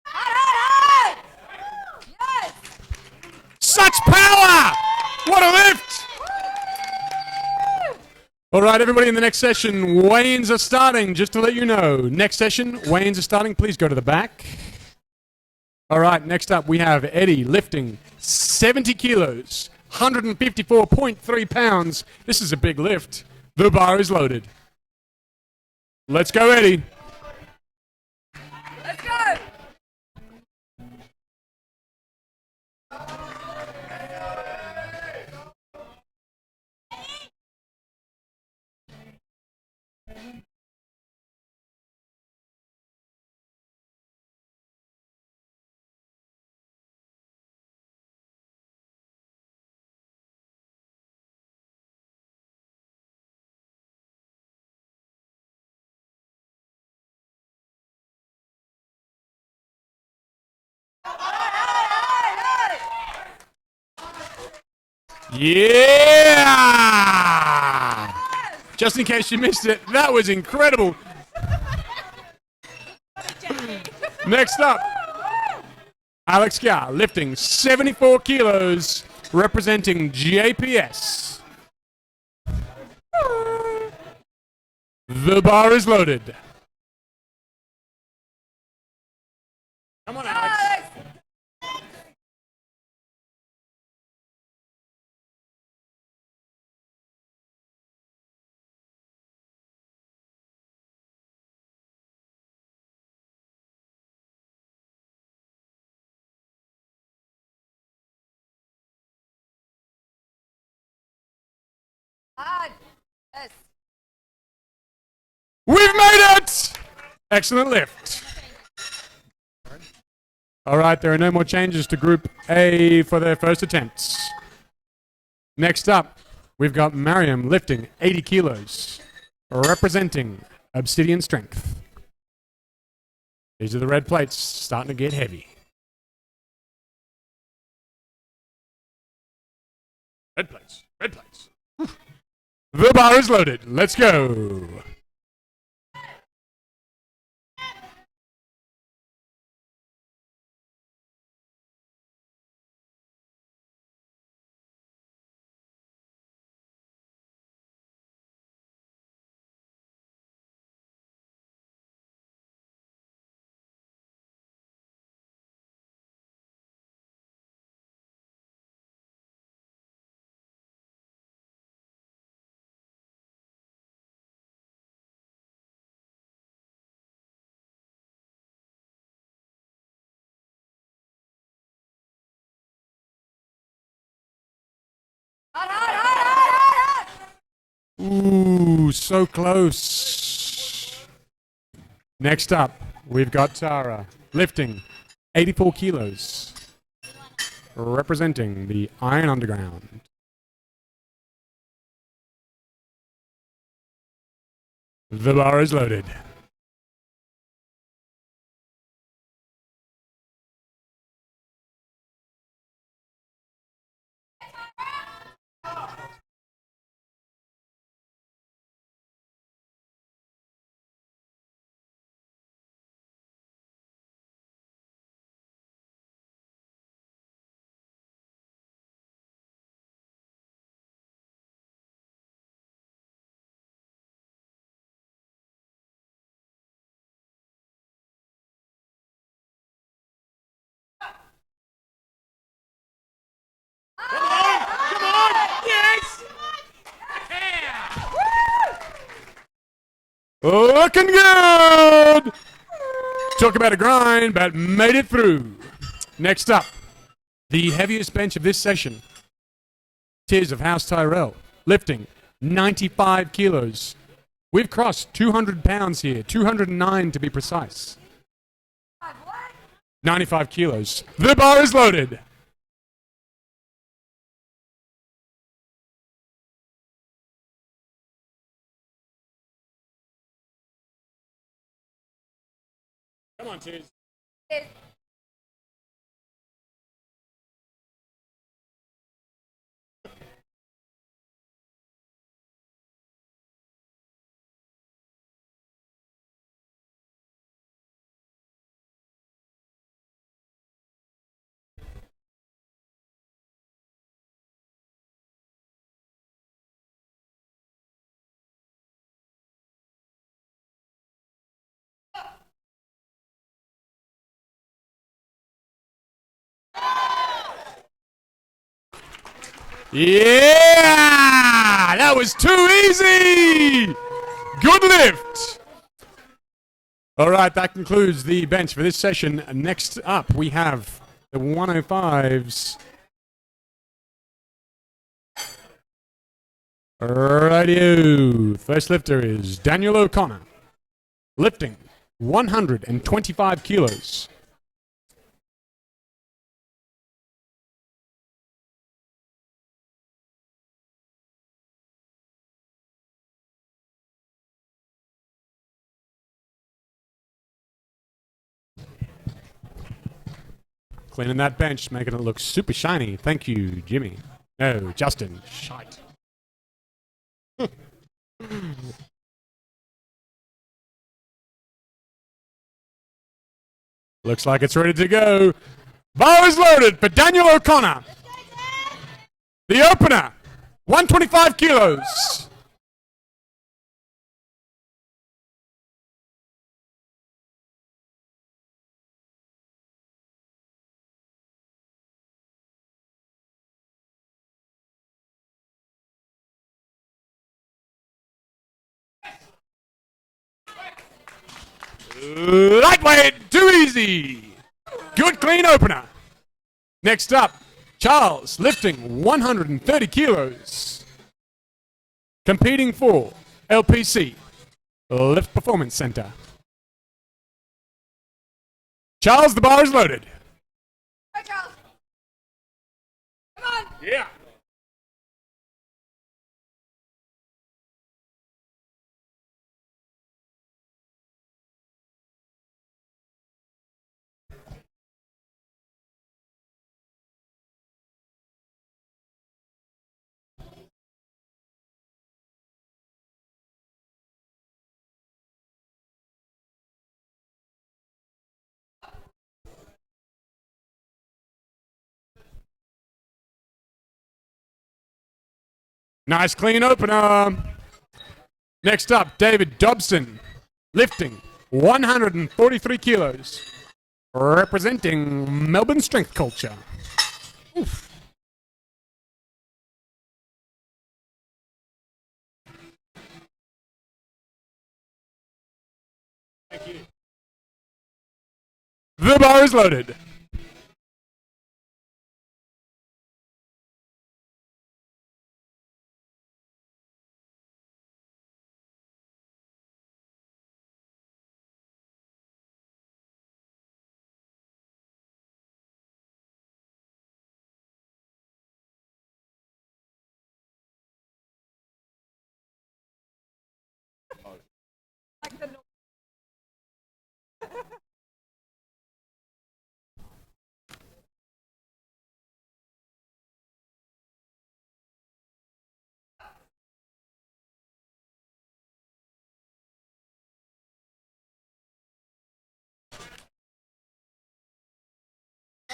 Hard! Yes! Such power! What a lift! All right, everybody, in the next session, weigh-ins are starting, just to let you know. Next session, weigh-ins are starting. Please go to the back. All right, next up, we have Eddie lifting 70 kilos, 154.3 pounds. This is a big lift. The bar is loaded. Let's go, Eddie. Let's go! Yeah! Just in case you missed it, that was incredible. Next up, Alex Gar lifting 74 kilos, representing JPS. The bar is loaded. Come on, Alex. Hard! Yes! We've made it! Excellent lift. All right, there are no more changes to Group A for their first attempts. Next up, we've got Mariam lifting 80 kilos, representing Obsidian Strength. These are the red plates, starting to get heavy. Red plates, red plates. The bar is loaded. Let's go. Ooh, so close. Next up, we've got Tara lifting 84 kilos, representing the Iron Underground. The bar is loaded. Looking good! Talk about a grind, but made it through. Next up, the heaviest bench of this session. Tiz of House Tyrell, lifting 95 kilos. We've crossed 200 pounds here, 209 to be precise. 95 kilos. The bar is loaded. Come on, Tiz. Yeah! That was too easy! Good lift! All right, that concludes the bench for this session. Next up, we have the 105s. Rightio. First lifter is Daniel O'Connor, lifting 125 kilos. Cleaning that bench, making it look super shiny. Thank you, Jimmy. No, Justin. Shite. Looks like it's ready to go. Bar is loaded for Daniel O'Connor. The opener, 125 kilos. Lightweight, too easy. Good clean opener. Next up, Charles, lifting 130 kilos. Competing for LPC, Lift Performance Center. Charles, the bar is loaded. Hi, Charles. Come on. Yeah. Nice clean opener. Next up, David Dobson, lifting 143 kilos, representing Melbourne strength culture. Oof. Thank you. The bar is loaded.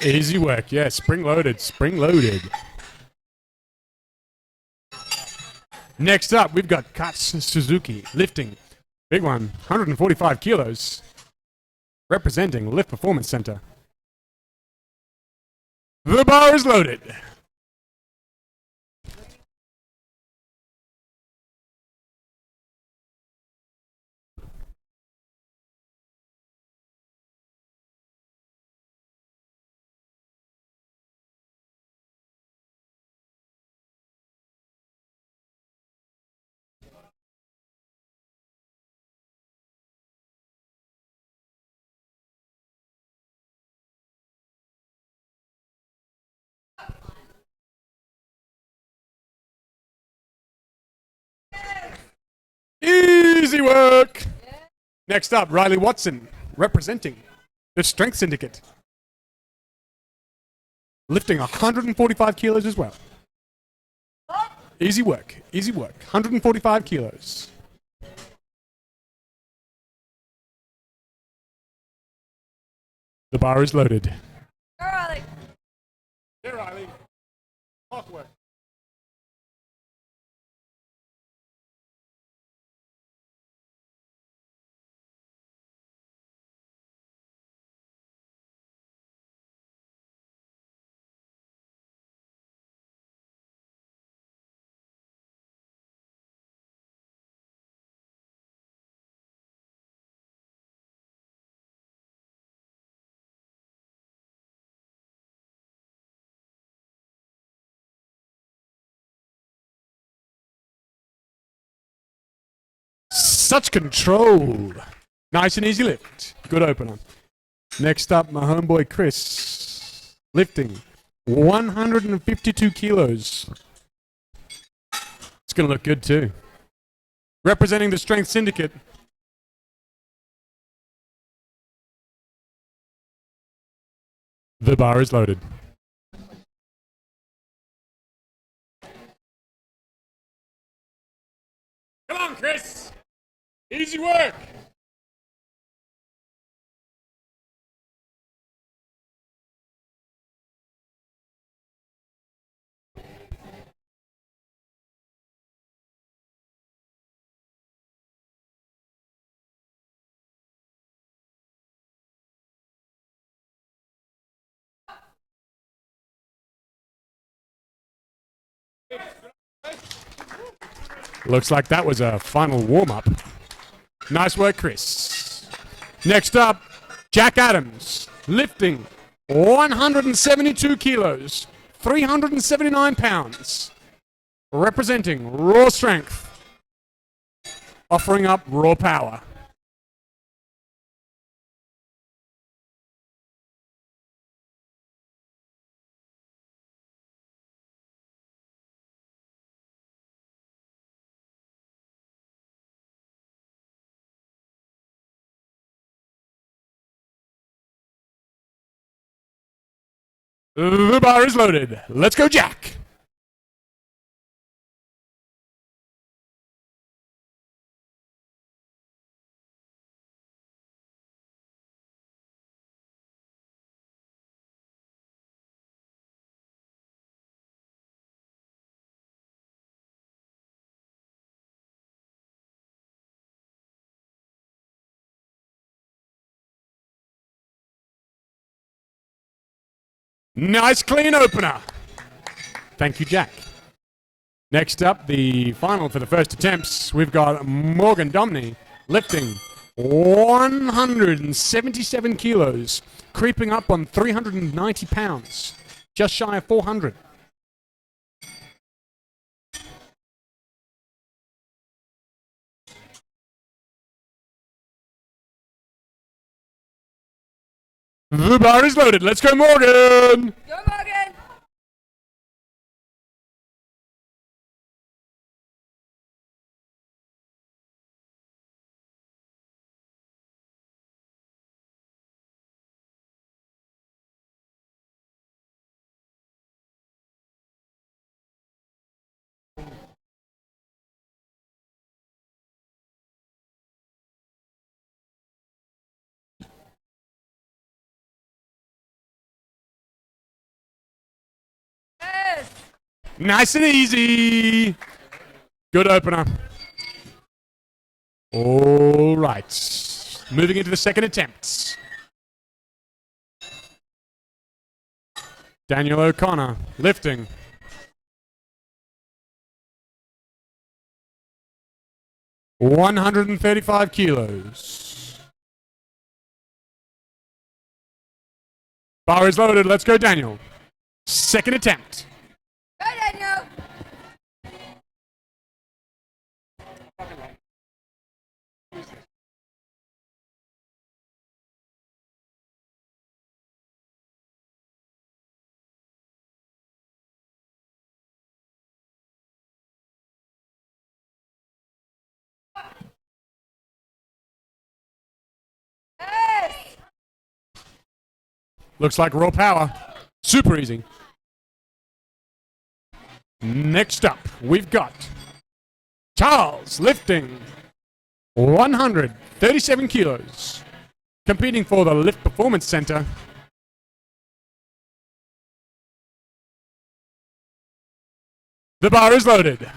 Easy work, yeah. Spring loaded, spring loaded. Next up, we've got Katsu Suzuki lifting. Big one, 145 kilos. Representing Lift Performance Center. The bar is loaded. Easy work. Next up, Riley Watson, representing the Strength Syndicate. Lifting 145 kilos as well. Easy work, easy work. 145 kilos. The bar is loaded. Go, Riley. Here, Riley. Off work. Such control. Nice and easy lift. Good opener. Next up, my homeboy Chris. Lifting 152 kilos. It's going to look good too. Representing the Strength Syndicate. The bar is loaded. Come on, Chris. Easy work. Looks like that was a final warm-up. Nice work, Chris. Next up, Jack Adams, lifting 172 kilos, 379 pounds, representing raw strength, offering up raw power. The bar is loaded. Let's go, Jack. Nice clean opener. Thank you, Jack. Next up, the final for the first attempts, we've got Morgan Domney lifting 177 kilos, creeping up on 390 pounds, just shy of 400. The bar is loaded. Let's go, Morgan. Go, Morgan. Nice and easy. Good opener. All right. Moving into the second attempt. Daniel O'Connor lifting. $135 kilos. Bar is loaded. Let's go, Daniel. Second attempt. Go, Daniel. Yes. Looks like raw power. Super easy. Next up, we've got Charles lifting 137 kilos. Competing for the Lift Performance Center. The bar is loaded.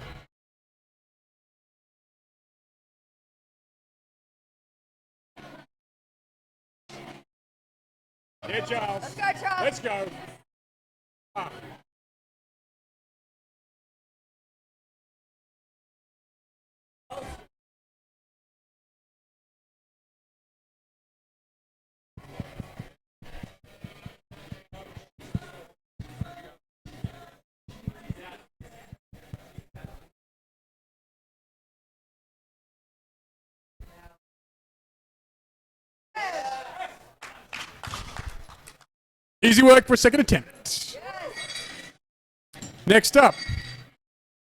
Yeah, Charles. Let's go, Charles. Let's go. Ah. Easy work for a second attempt. Next up,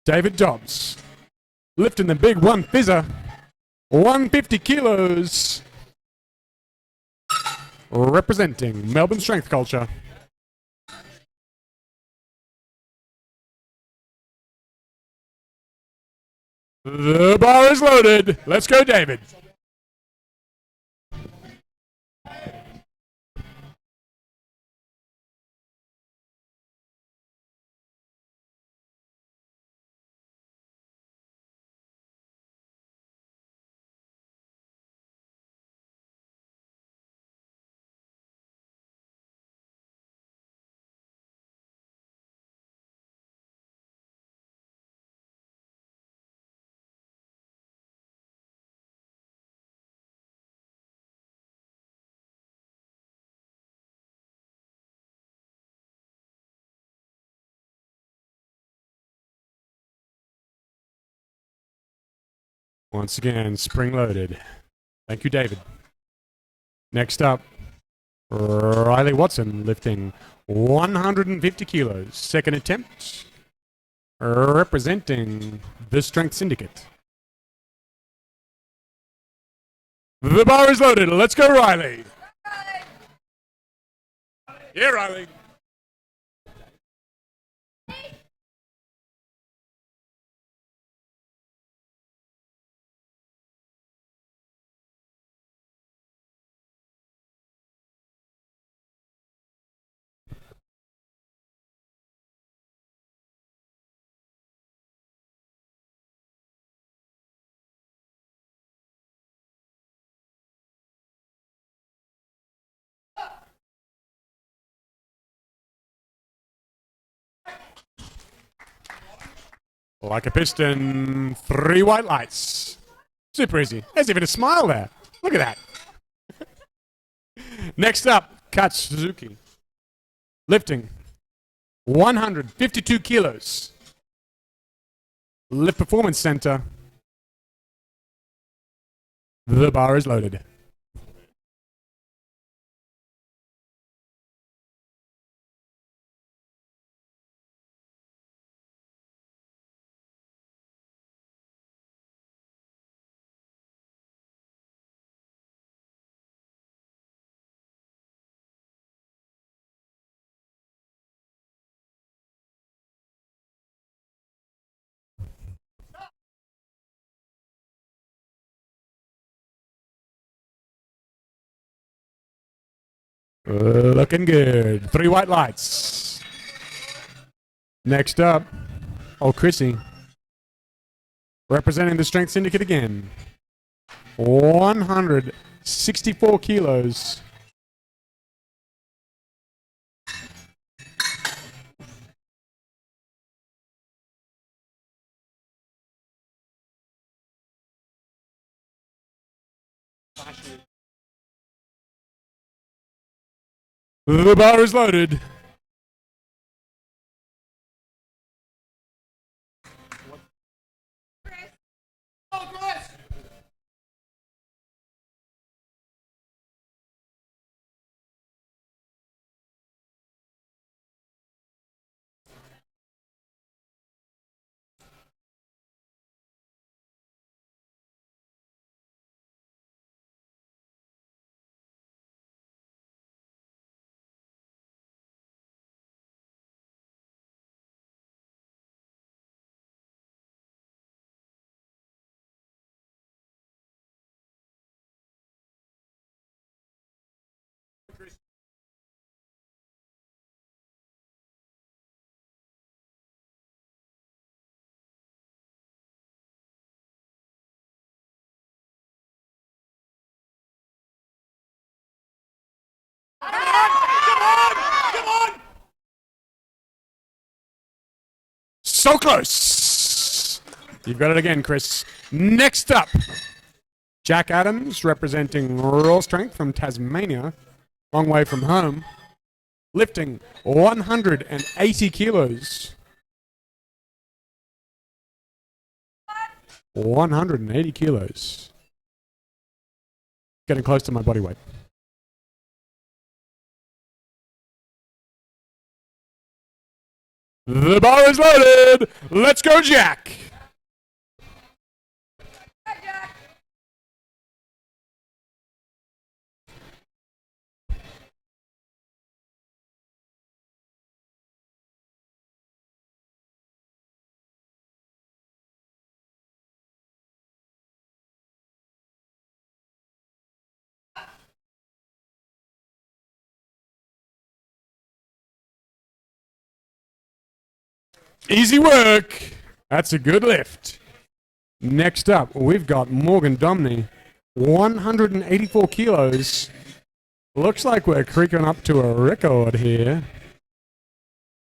David Dobbs. Lifting the big one fizzer. 150 kilos. Representing Melbourne strength culture. The bar is loaded. Let's go, David. Once again, spring loaded. Thank you, David. Next up, Riley Watson lifting 150 kilos. Second attempt. Representing the Strength Syndicate. The bar is loaded. Let's go, Riley. Yeah, Riley. Like a piston, 3 white lights. Super easy. There's even a smile there. Look at that. Next up, Kat Suzuki. Lifting 152 kilos. Lift Performance Center. The bar is loaded. Looking good. 3 white lights. Next up, Oh, Chrissy. Representing the Strength Syndicate again. 164 kilos. The bar is loaded. So close. You've got it again, Chris. Next up, Jack Adams, representing Raw Strength from Tasmania, long way from home, lifting 180 kilos. 180 kilos. Getting close to my body weight. The bar is loaded. Let's go, Jack. Easy work. That's a good lift. Next up, we've got Morgan Domney, 184 kilos. Looks like we're creaking up to a record here.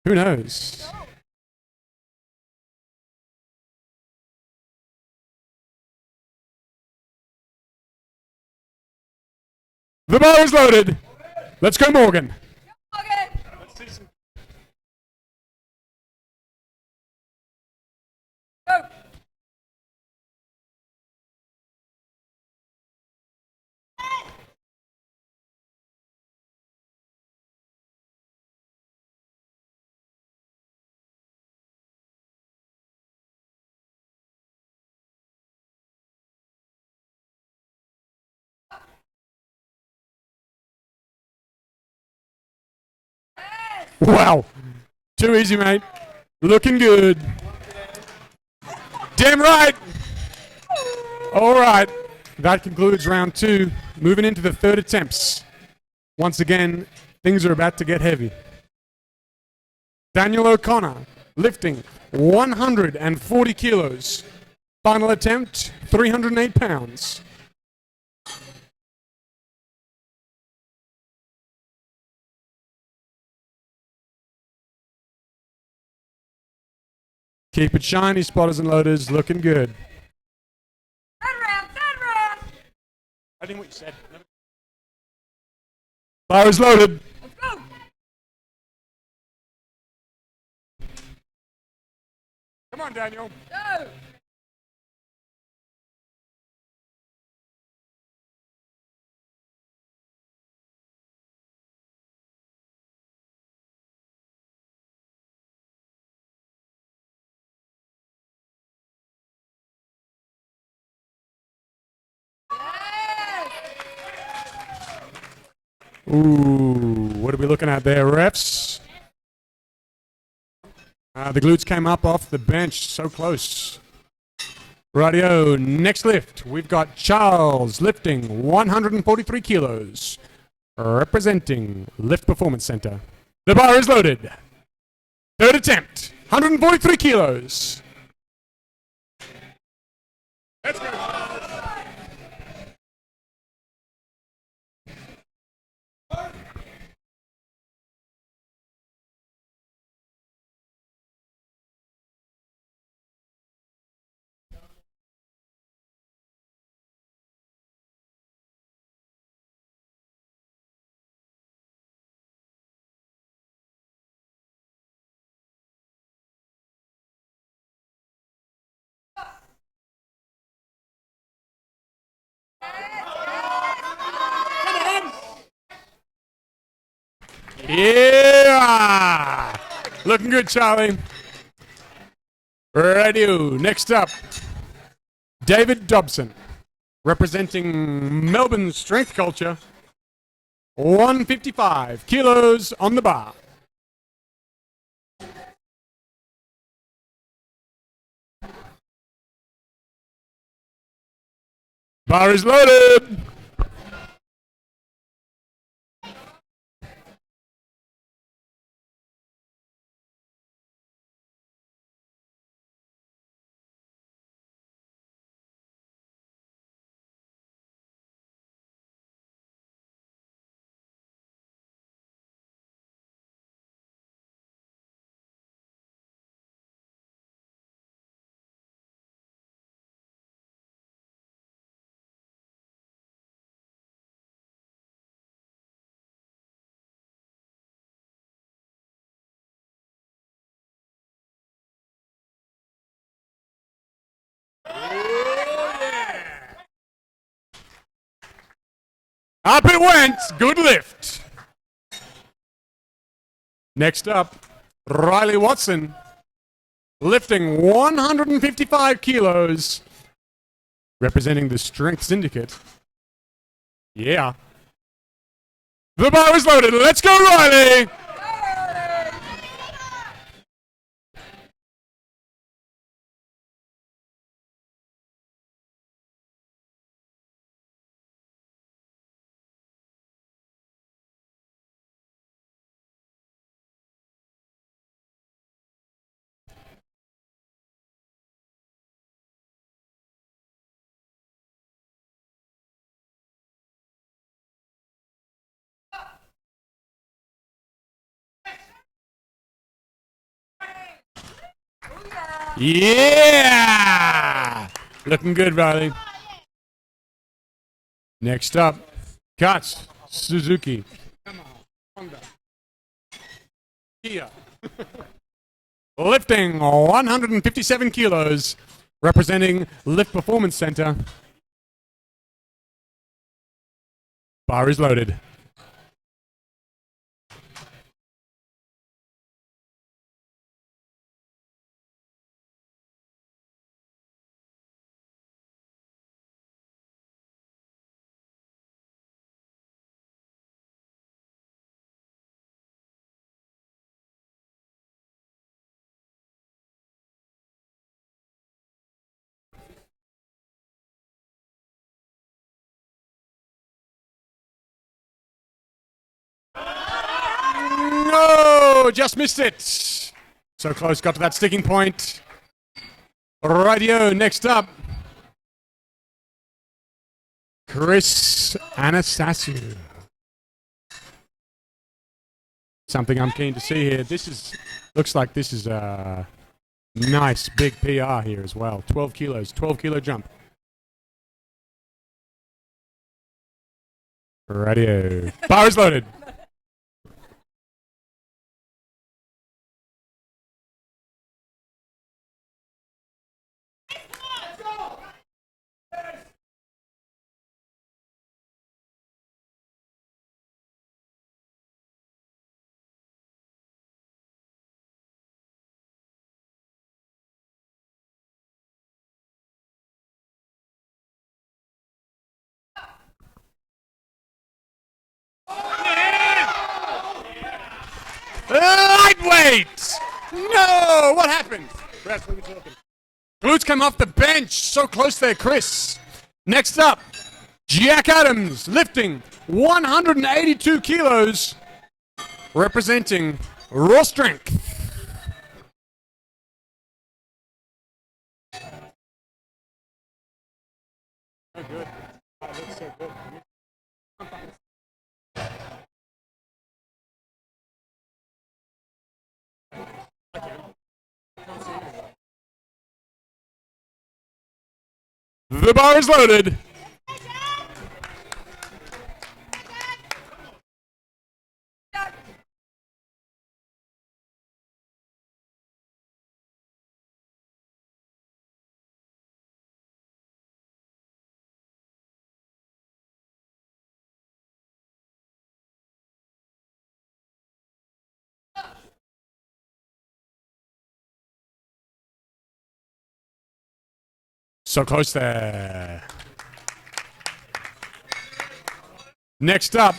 Who knows? The bar is loaded. Let's go, Morgan. Wow. Too easy, mate. Looking good. Damn right. All right. That concludes round 2. Moving into the third attempts. Once again, things are about to get heavy. Daniel O'Connor, lifting 140 kilos. Final attempt, 308 pounds. Keep it shiny, spotters and loaders, looking good. Third round. I think what you said. Bar is loaded. Let's go. Come on, Daniel. Go. Ooh, what are we looking at there, refs? The glutes came up off the bench, so close. Rightio, next lift, we've got Charles lifting 143 kilos, representing Lift Performance Center. The bar is loaded. Third attempt. 143 kilos. Let's go. Yeah! Looking good, Charlie. Righty-o. Next up, David Dobson, representing Melbourne strength culture. 155 kilos on the bar. Bar is loaded. Up it went. Good lift. Next up, Riley Watson, lifting 155 kilos, representing the Strength Syndicate. Yeah. The bar is loaded. Let's go, Riley. Yeah! Looking good, Riley. Next up, Katz Suzuki. Come on, Honda. Kia. Lifting 157 kilos, representing Lift Performance Center. Bar is loaded. No, just missed it. So close, got to that sticking point. Rightio, next up, Chris Anastasiou. Something I'm keen to see here. Looks like this is a nice big PR here as well. 12 kilos, 12 kilo jump. Rightio. Bar is loaded. Lightweight! No! What happened? Glutes came off the bench. So close there, Chris. Next up, Jack Adams, lifting 182 kilos, representing Raw Strength. The bar is loaded. So close there. Next up,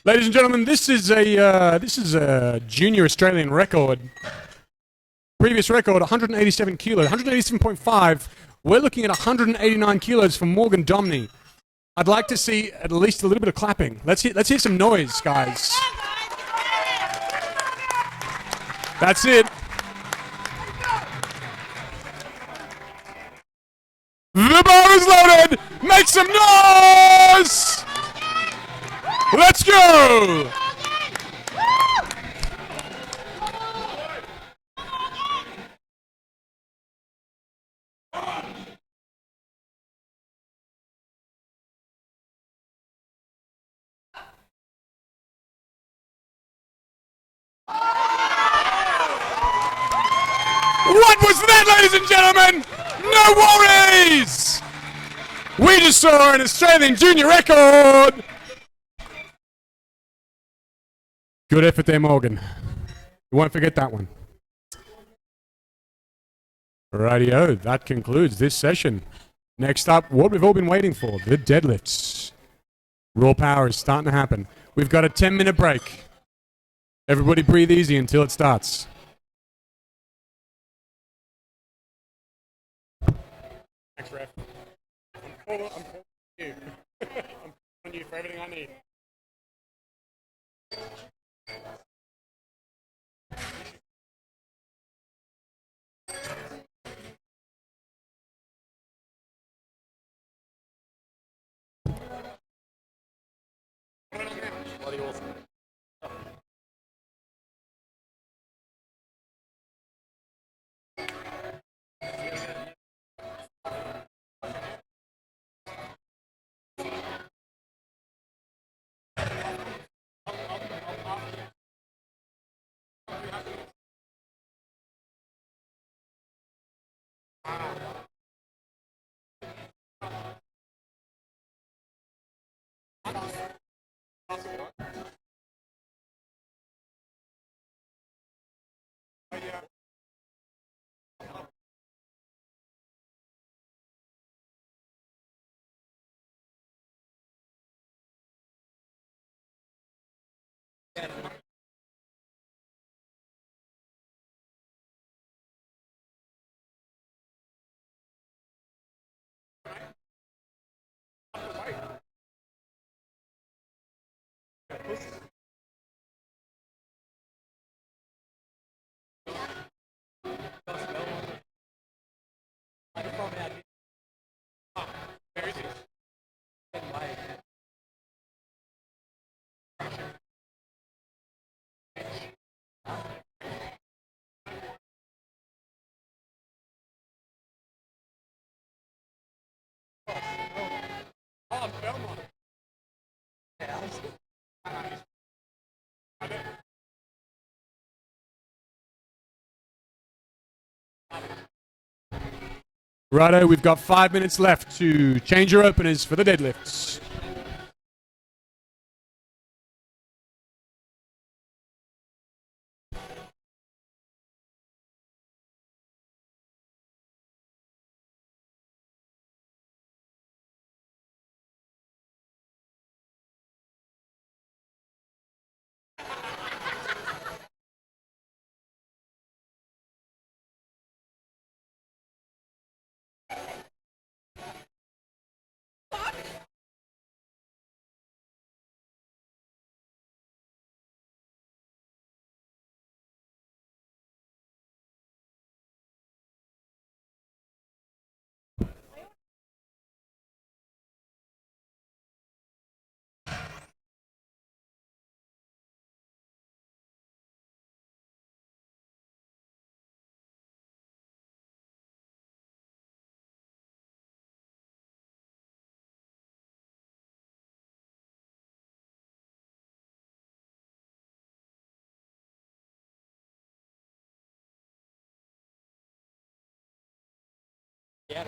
ladies and gentlemen, this is a junior Australian record. Previous record, 187 kilos, 187.5. We're looking at 189 kilos from Morgan Domney. I'd like to see at least a little bit of clapping. Let's hear some noise, guys. That's it. The bar is loaded. Make some noise. Let's go. What was that, ladies and gentlemen? No worries! We just saw an Australian junior record! Good effort there, Morgan. You won't forget that one. Rightio, that concludes this session. Next up, what we've all been waiting for, the deadlifts. Raw power is starting to happen. We've got a 10-minute break. Everybody breathe easy until it starts. Thanks, Ref. I'm calling you. I'm calling you for everything I need. Bloody awesome. Righto, we've got 5 minutes left to change your openers for the deadlifts. Hey,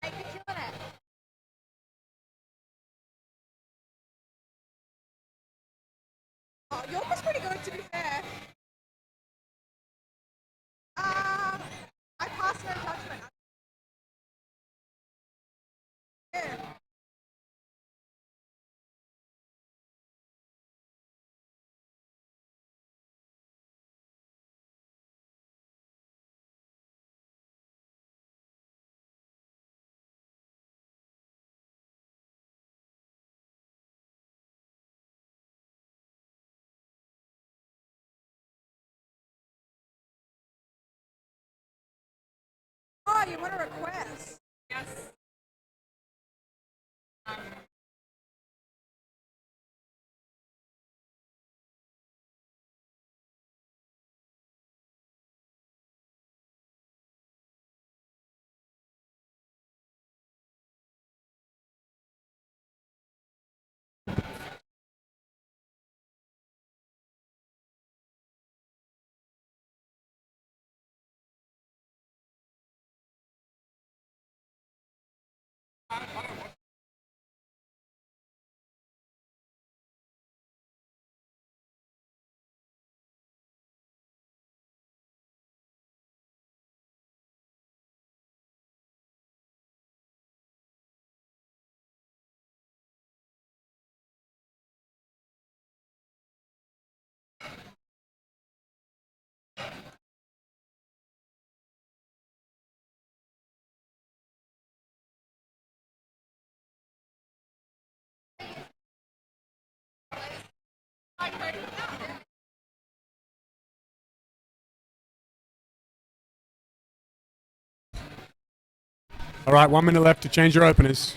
you're killing it. Oh, yours was pretty good, to be fair. I passed no judgment. Yeah. Oh, you want a request? Yes. All right, 1 minute left to change your openers.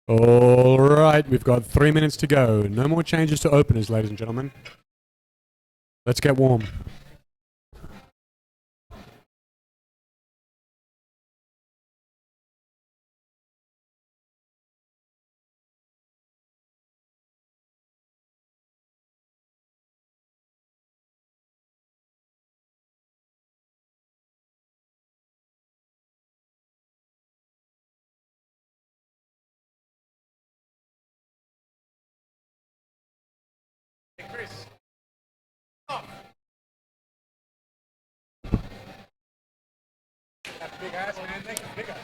All right, we've got 3 minutes to go. No more changes to openers, ladies and gentlemen. Let's get warm. Hey, Chris. Oh. That big ass, man. Make it bigger.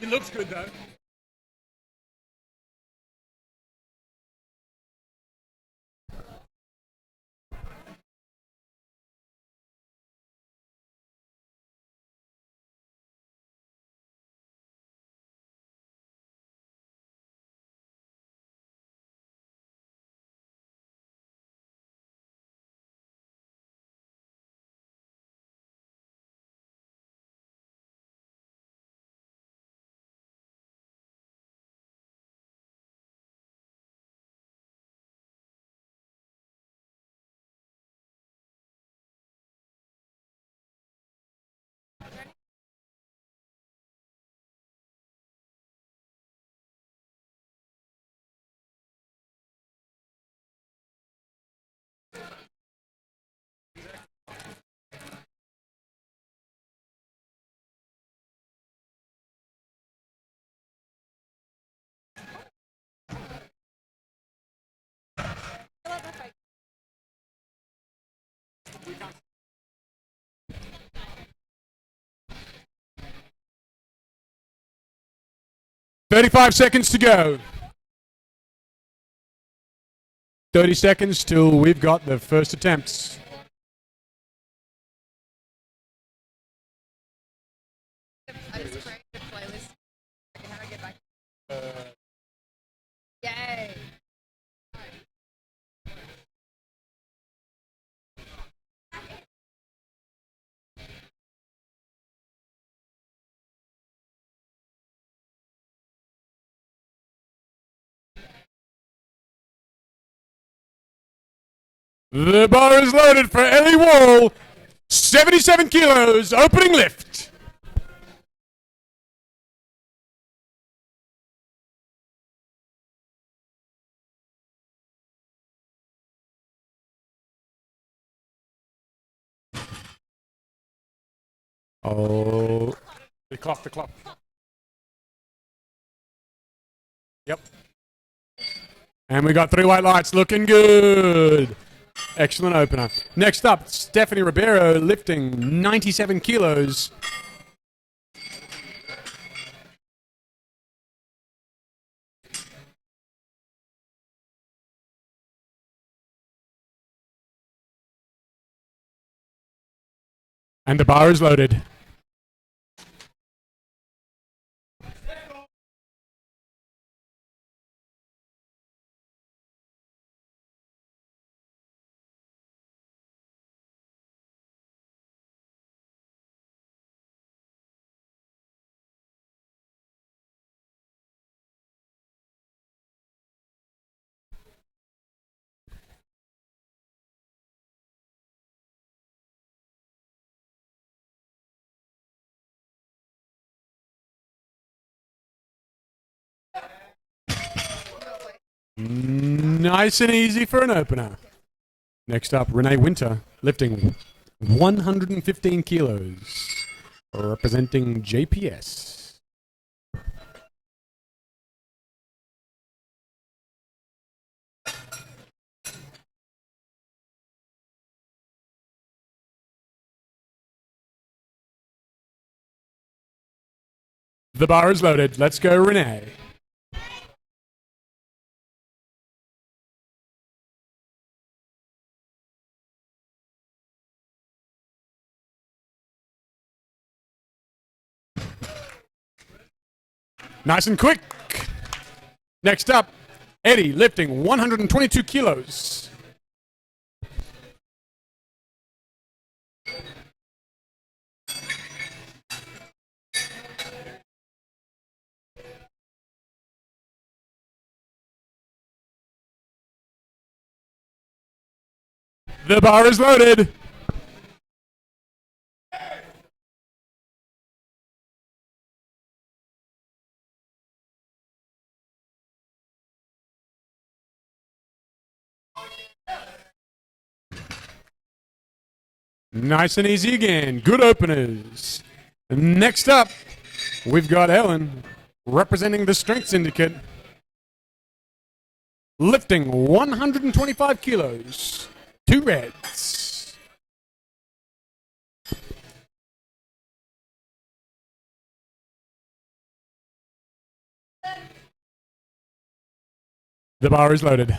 It looks good, though. 35 seconds to go. 30 seconds till we've got the first attempts. I just created a playlist. How do I get back? Yay! The bar is loaded for Ellie Wall. 77 kilos, opening lift. Oh, the clock. Yep. And we got 3 white lights, looking good. Excellent opener. Next up, Stephanie Ribeiro lifting 97 kilos. And the bar is loaded. Nice and easy for an opener. Next up, Renee Winter lifting 115 kilos, representing JPS. The bar is loaded. Let's go, Renee. Nice and quick. Next up, Eddie lifting 122 kilos. The bar is loaded. Nice and easy again. Good openers. Next up, we've got Ellen representing the Strength Syndicate, lifting 125 kilos. 2 reds. The bar is loaded.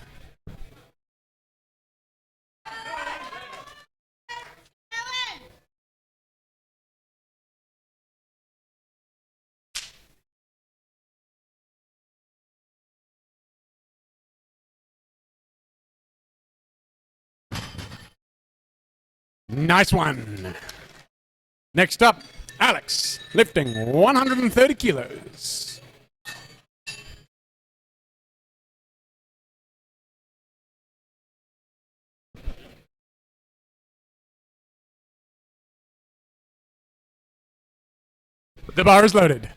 Nice one. Next up, Alex, lifting 130 kilos. The bar is loaded.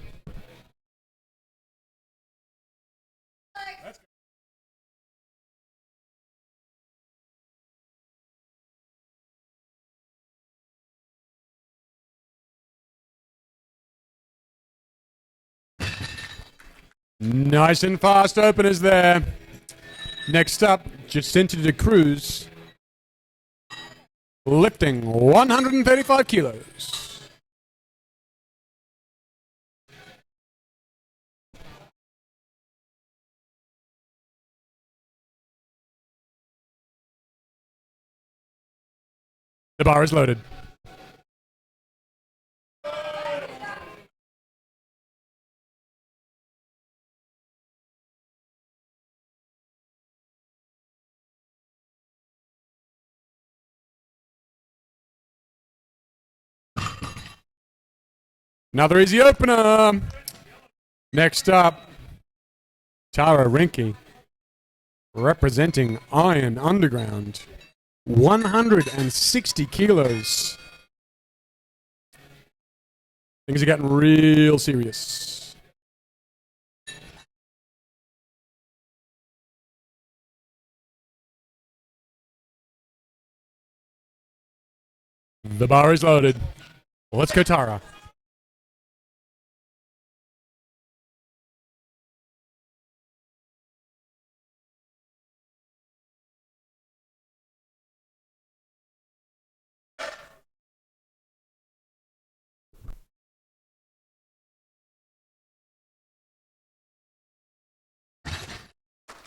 Nice and fast openers there. Next up, Jacinta de Cruz, lifting 135 kilos. The bar is loaded. Another easy opener. Next up, Tara Rinke, representing Iron Underground. 160 kilos. Things are getting real serious. The bar is loaded. Let's go, Tara.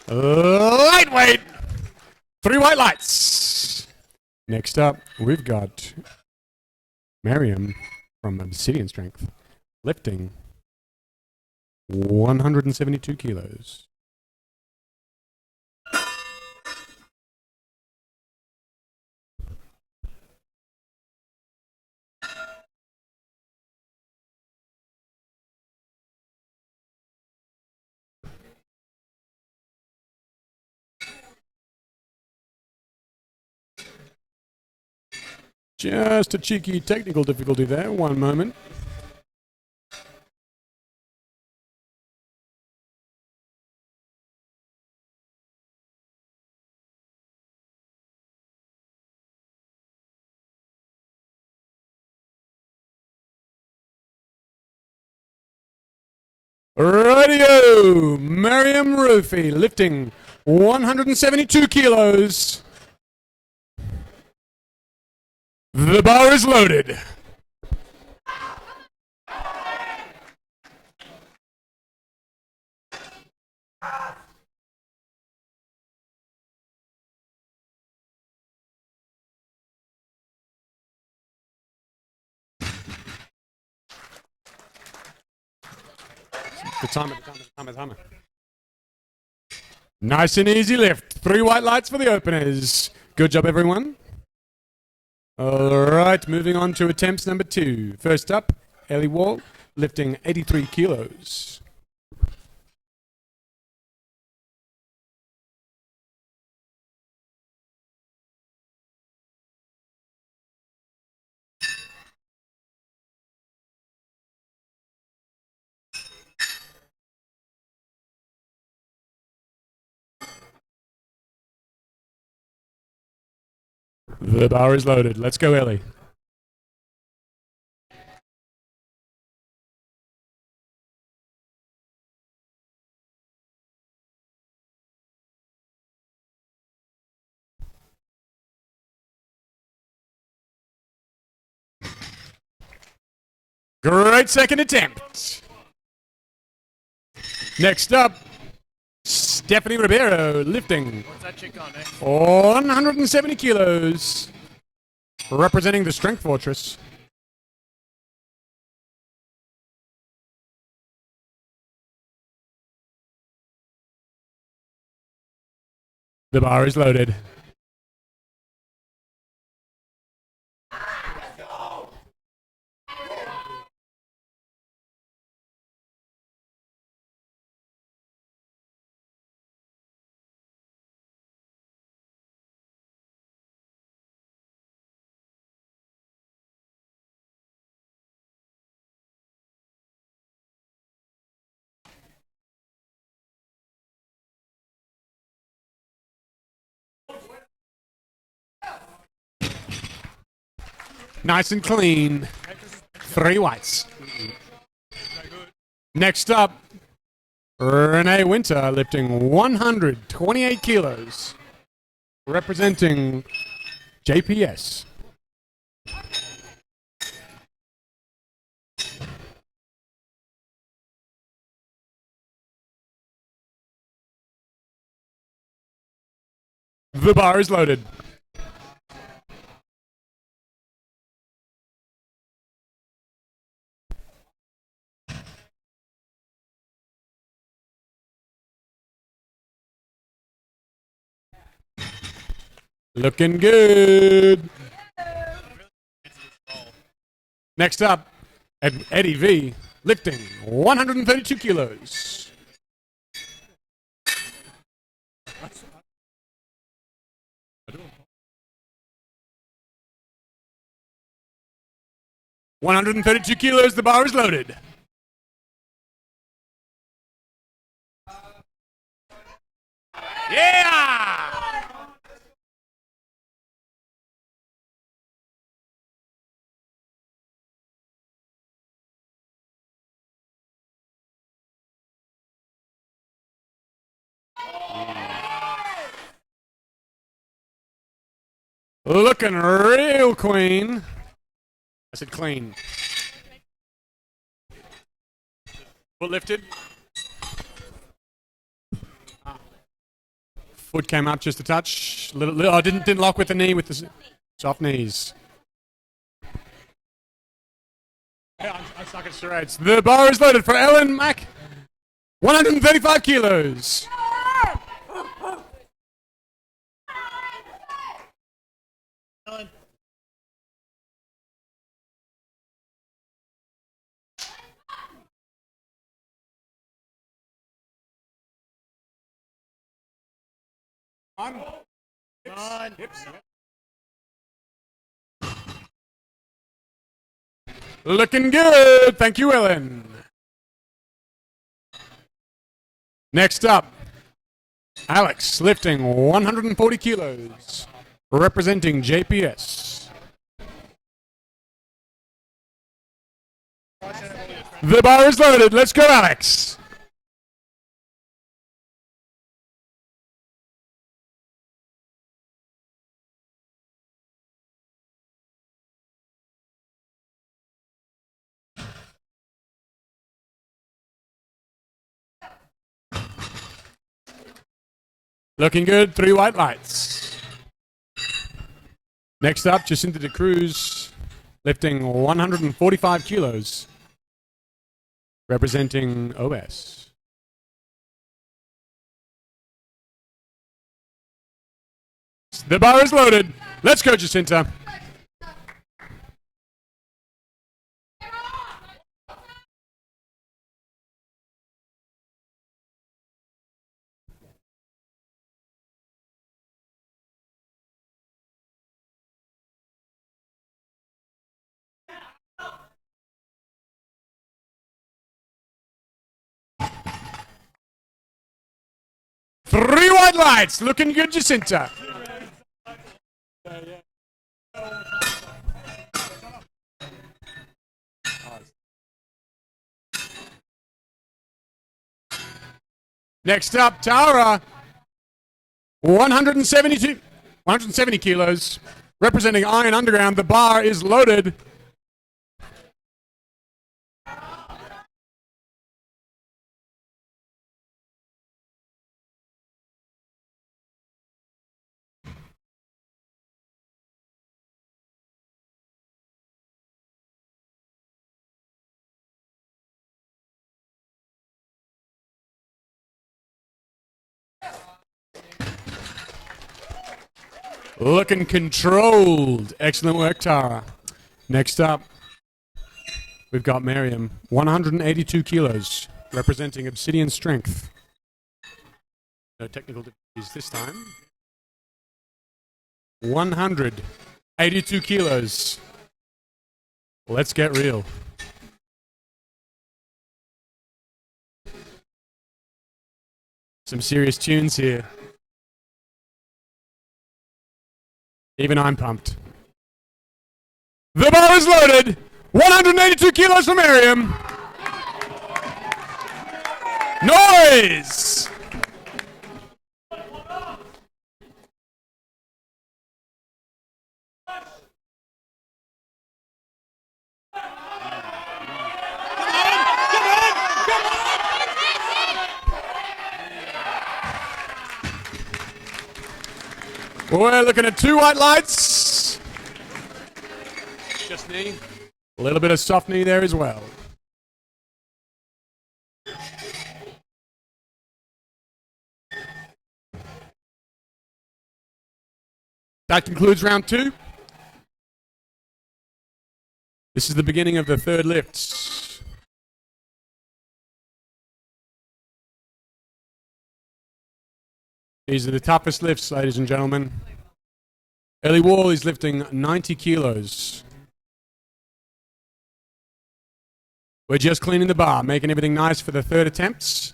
Lightweight. 3 white lights. Next up, we've got Miriam from Obsidian Strength, lifting 172 kilos. Just a cheeky technical difficulty there. One moment. Radio, Miriam Rufi, lifting 172 kilos. The bar is loaded. The timer. Nice and easy lift. 3 white lights for the openers. Good job, everyone. All right, moving on to attempts number 2. First up, Ellie Wall, lifting 83 kilos. The bar is loaded. Let's go, Ellie. Great second attempt. Next up, Stephanie Ribeiro, lifting 170 kilos, representing the Strength Fortress. The bar is loaded. Nice and clean. 3 whites. Next up, Renee Winter, lifting 128 kilos, representing JPS. The bar is loaded. Looking good. Next up, Eddie V, lifting 132 kilos. $132 kilos, the bar is loaded. Yeah! Looking real clean. I said clean. Foot lifted. Foot came up just a touch. Oh, didn't lock with the knee with the soft knees. Yeah, I'm stuck at charades. The bar is loaded for Ellen Mack. 135 kilos. Ellen. On. Hips. Looking good. Thank you, Ellen. Next up, Alex lifting 140 kilos, representing JPS. The bar is loaded. Let's go, Alex. Looking good. 3 white lights. Next up, Jacinta De Cruz lifting 145 kilos, representing OS. The bar is loaded. Let's go, Jacinta. Three white lights. Looking good, Jacinta. Next up, Tara. 170 kilos, representing Iron Underground. The bar is loaded. Looking controlled. Excellent work, Tara. Next up, we've got Miriam. 182 kilos, representing Obsidian Strength. No technical difficulties this time. 182 kilos. Let's get real. Some serious tunes here. Even I'm pumped. The bar is loaded. 182 kilos for Miriam. Noise! We're looking at 2 white lights. Just knee. A little bit of soft knee there as well. That concludes round 2. This is the beginning of the third lifts. These are the toughest lifts, ladies and gentlemen. Ellie Wall is lifting 90 kilos. We're just cleaning the bar, making everything nice for the third attempts.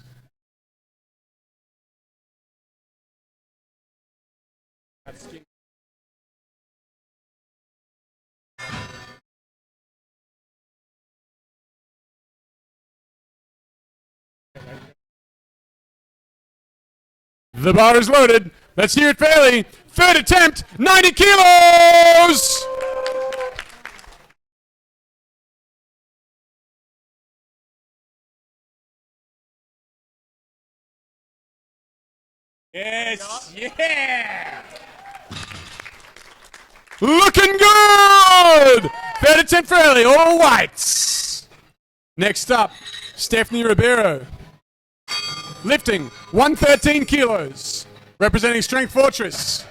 The bar is loaded. Let's hear it fairly. Third attempt, 90 kilos! Yes, yeah! Looking good! Third attempt for Ellie, all whites. Next up, Stephanie Ribeiro. Lifting 113 kilos, representing Strength Fortress.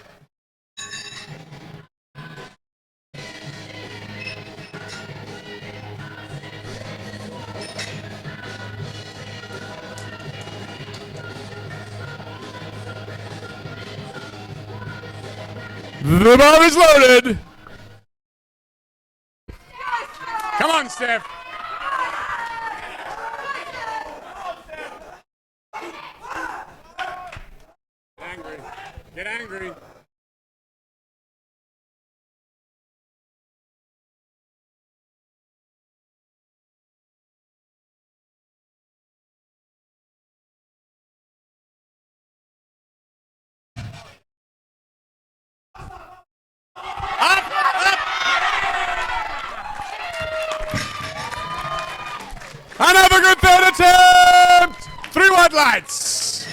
The bar is loaded. Come on, Steph. Get angry. Get angry. Another good third attempt! 3 white lights.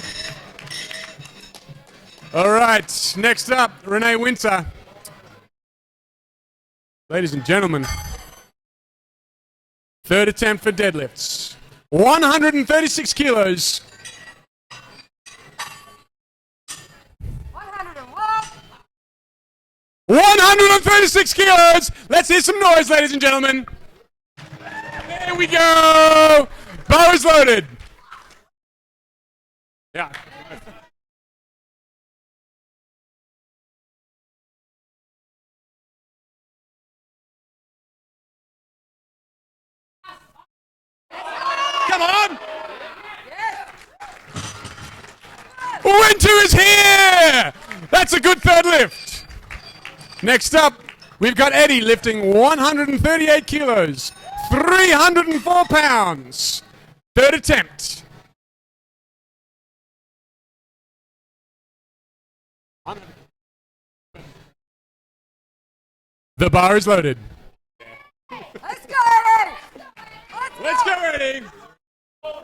All right, next up, Renee Winter. Ladies and gentlemen, third attempt for deadlifts. 136 kilos. 136 kilos! Let's hear some noise, ladies and gentlemen. There we go! Bar is loaded. Yeah. Come on! Winter is here! That's a good third lift. Next up, we've got Eddie lifting 138 kilos, 304 pounds. Third attempt. The bar is loaded. Let's go, Eddie! Let's go, Eddie! Go, Eddie!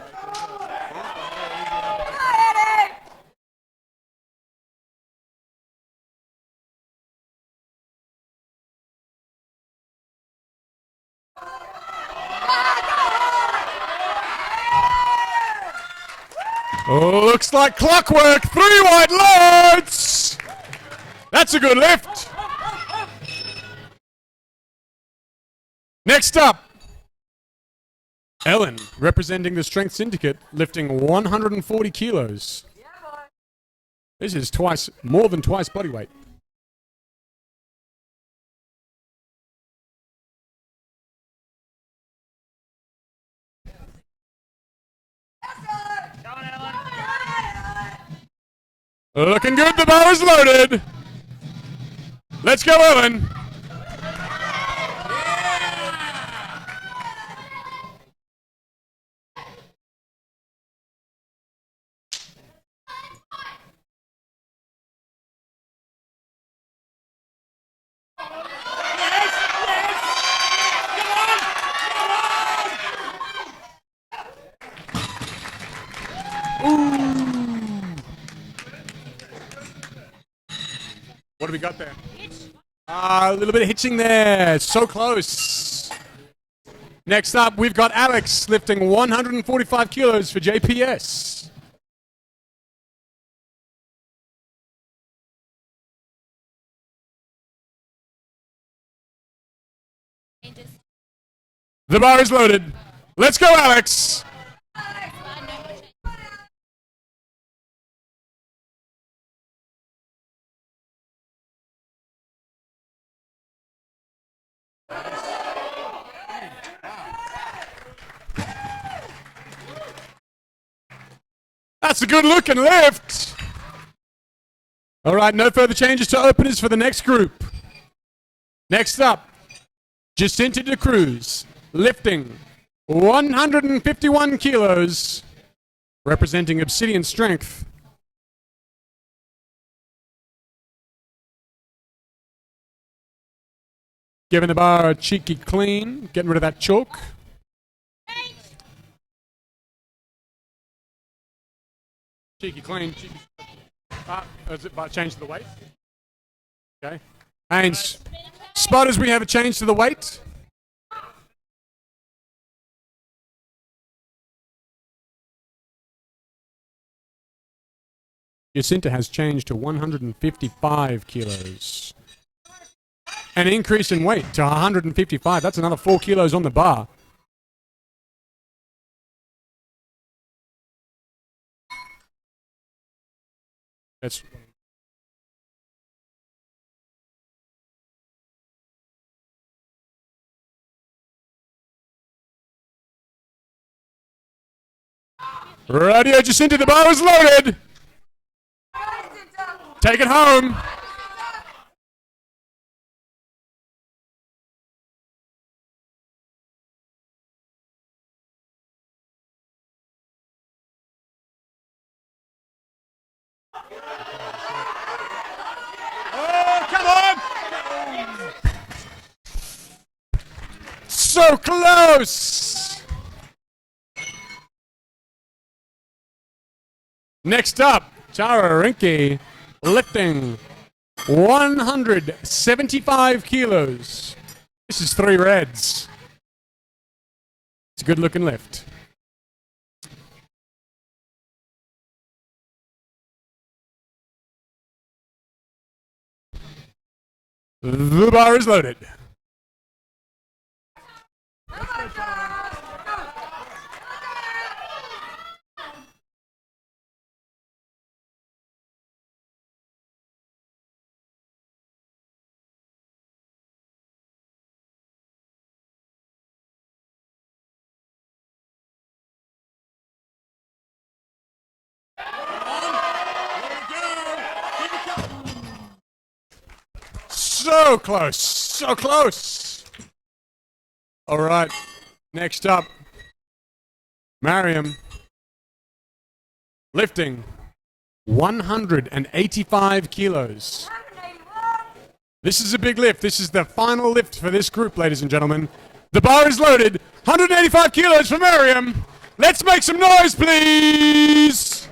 Looks like clockwork. 3 white lights. That's a good lift. Next up, Ellen, representing the Strength Syndicate, lifting 140 kilos. This is more than twice body weight. Looking good, the bar is loaded. Let's go, Ellen. What have we got there? A little bit of hitching there. So close. Next up, we've got Alex lifting 145 kilos for JPS. The bar is loaded. Let's go, Alex. That's a good looking lift. All right, no further changes to openers for the next group. Next up, Jacinta de Cruz, lifting 151 kilos, representing Obsidian Strength. Giving the bar a cheeky clean, getting rid of that chalk. Cheeky clean. Cheeky. Is it change to the weight? Okay. Haynes, spotters, we have a change to the weight. Jacinta has changed to 155 kilos. An increase in weight to 155. That's another 4 kilos on the bar. That's Radio Jacinta, the bar is loaded. Take it home. Oh, come on! So close! Next up, Tara Rinke, lifting 175 kilos. This is 3 reds. It's a good looking lift. The bar is loaded. So close, so close. All right, next up, Mariam, lifting 185 kilos. This is a big lift. This is the final lift for this group, ladies and gentlemen. The bar is loaded. 185 kilos for Mariam. Let's make some noise, please.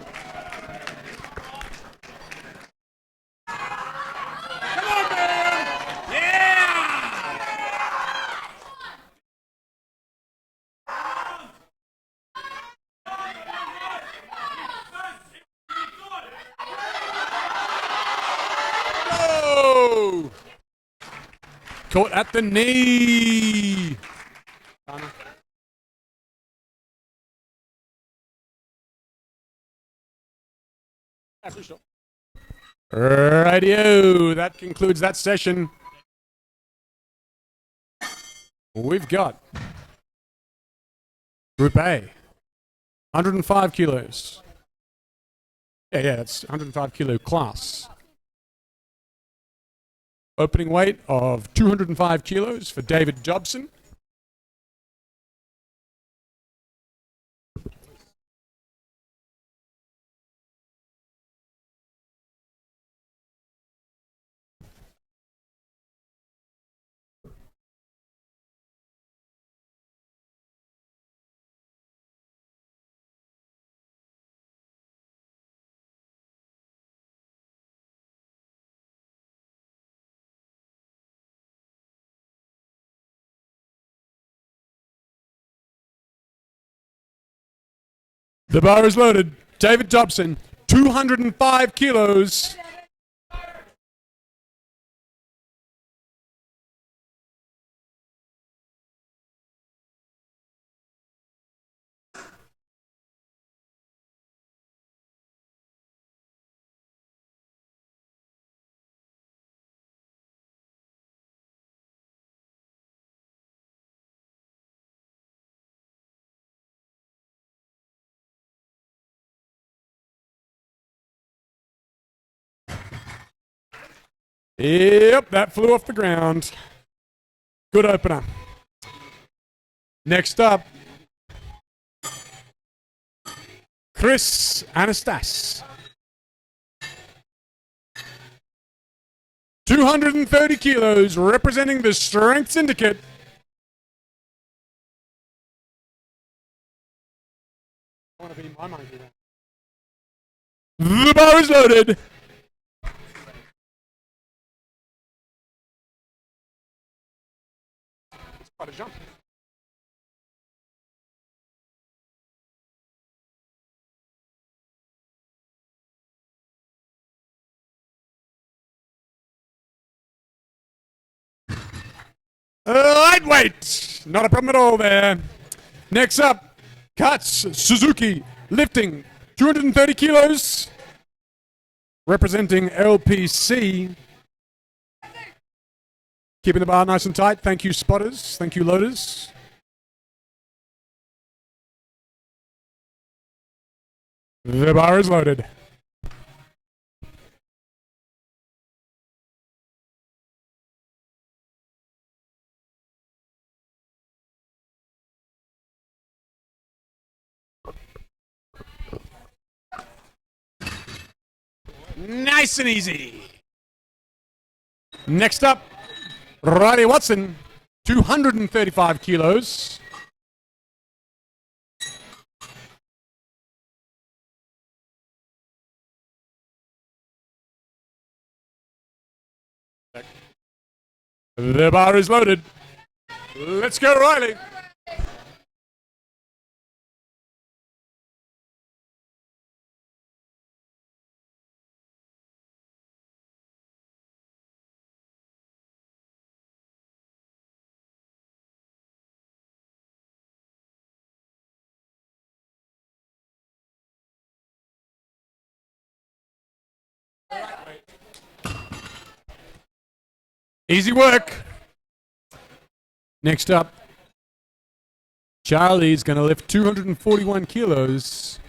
Caught at the knee. Radio, that concludes that session. We've got Group A, 105 kilos. Yeah, that's 105 kilo class. Opening weight of 205 kilos for David Jobson. The bar is loaded. David Dobson, 205 kilos. Yep, that flew off the ground. Good opener. Next up, Chris Anastas. 230 kilos, representing the Strength Syndicate. I want to be my monkey now. The bar is loaded. It's quite a jump. Lightweight, not a problem at all there. Next up, Katz Suzuki, lifting 230 kilos, representing LPC. Keeping the bar nice and tight. Thank you, spotters. Thank you, loaders. The bar is loaded. Nice and easy. Next up, Riley Watson, 235 kilos. The bar is loaded. Let's go, Riley. Easy work. Next up, Charlie's going to lift 241 kilos.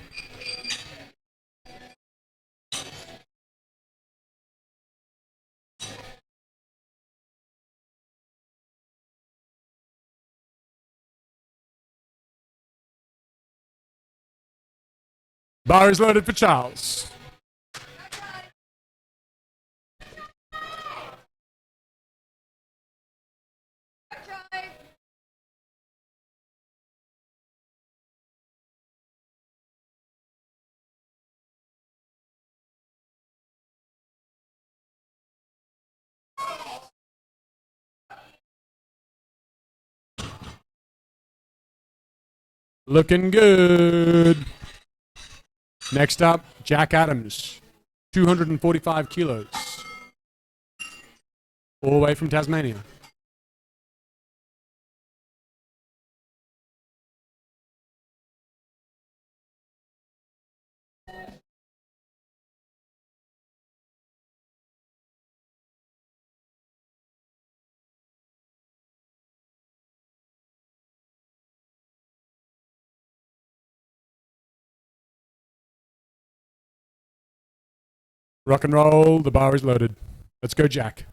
Bar is loaded for Charles. Looking good. Next up, Jack Adams, 245 kilos. All the way from Tasmania. Rock and roll, the bar is loaded. Let's go, Jack.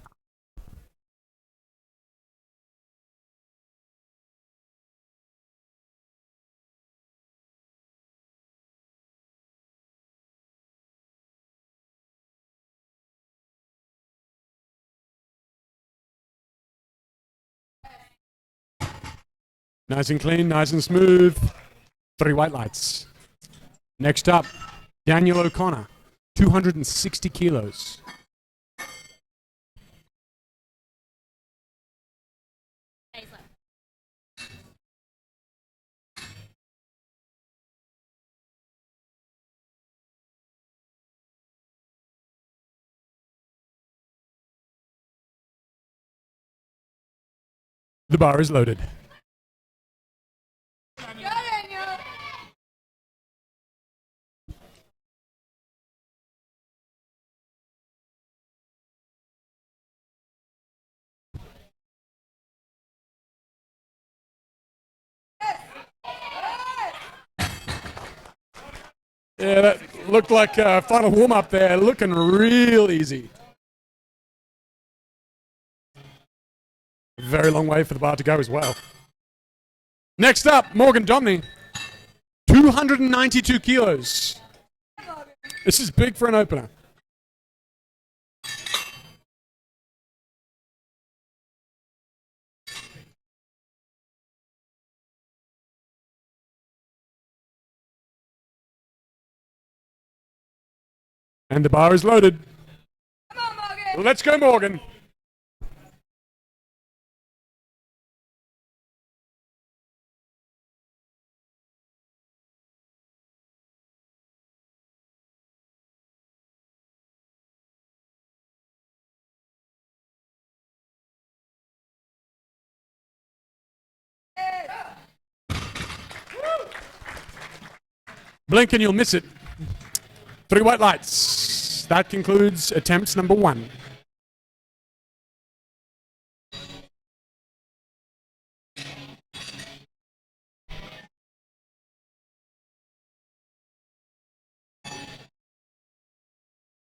Nice and clean, nice and smooth. 3 white lights. Next up, Daniel O'Connor, 260 kilos. The bar is loaded. Yeah, that looked like a final warm-up there. Looking real easy. A very long way for the bar to go as well. Next up, Morgan Domney. 292 kilos. This is big for an opener. And the bar is loaded. Come on, Morgan. Let's go, Morgan. Blink and you'll miss it. 3 white lights. That concludes attempts number 1.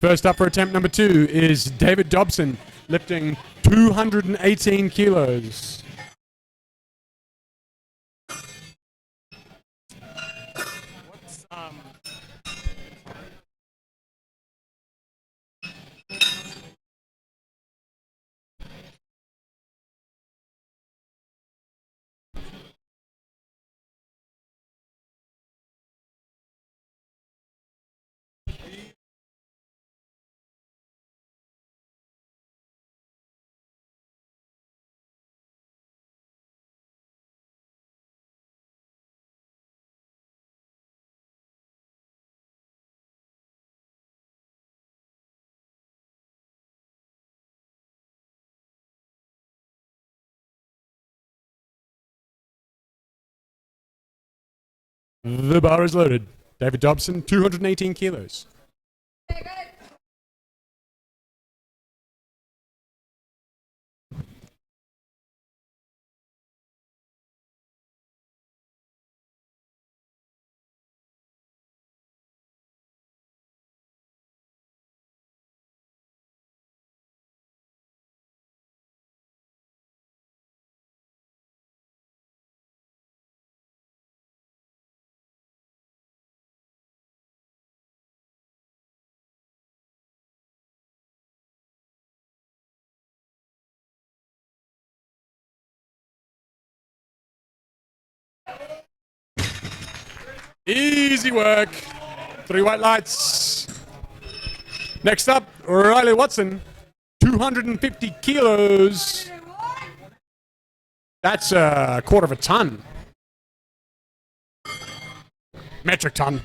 First up for attempt number 2 is David Dobson, lifting 218 kilos. The bar is loaded. David Dobson, 218 kilos. Easy work. 3 white lights. Next up, Riley Watson, 250 kilos. That's a quarter of a ton. Metric ton.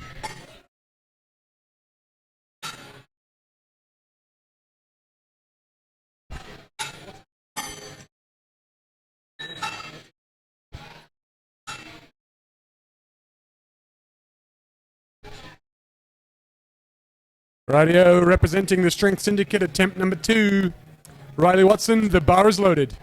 Radio representing the Strength Syndicate, attempt number 2. Riley Watson, the bar is loaded.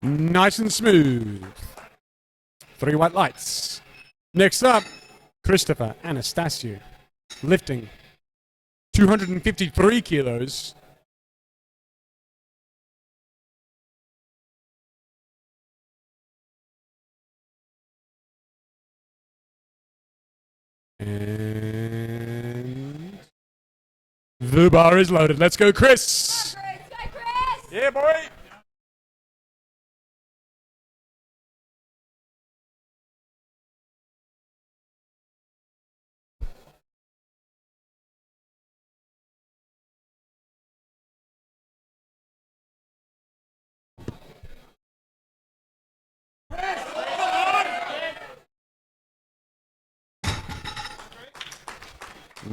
Nice and smooth. 3 white lights. Next up, Christopher Anastasio, lifting 253 kilos. And the bar is loaded. Let's go, Chris. Go, Chris. Yeah, boy.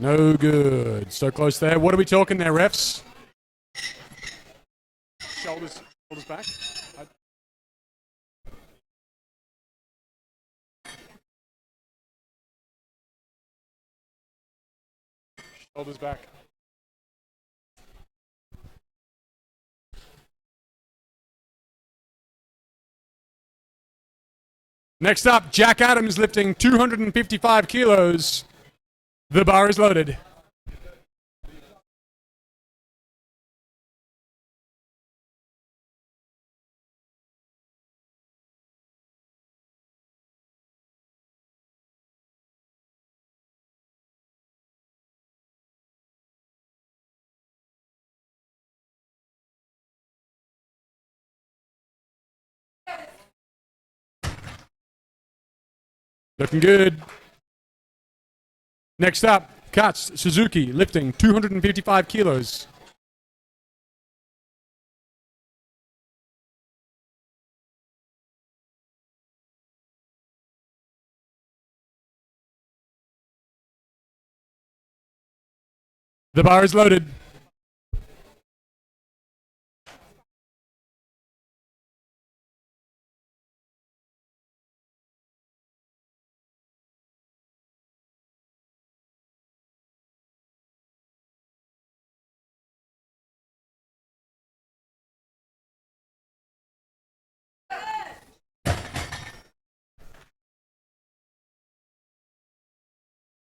No good. So close there. What are we talking there, refs? Shoulders back. Shoulders back. Next up, Jack Adams lifting 255 kilos. The bar is loaded. Looking good. Next up, Katz Suzuki lifting 255 kilos. The bar is loaded.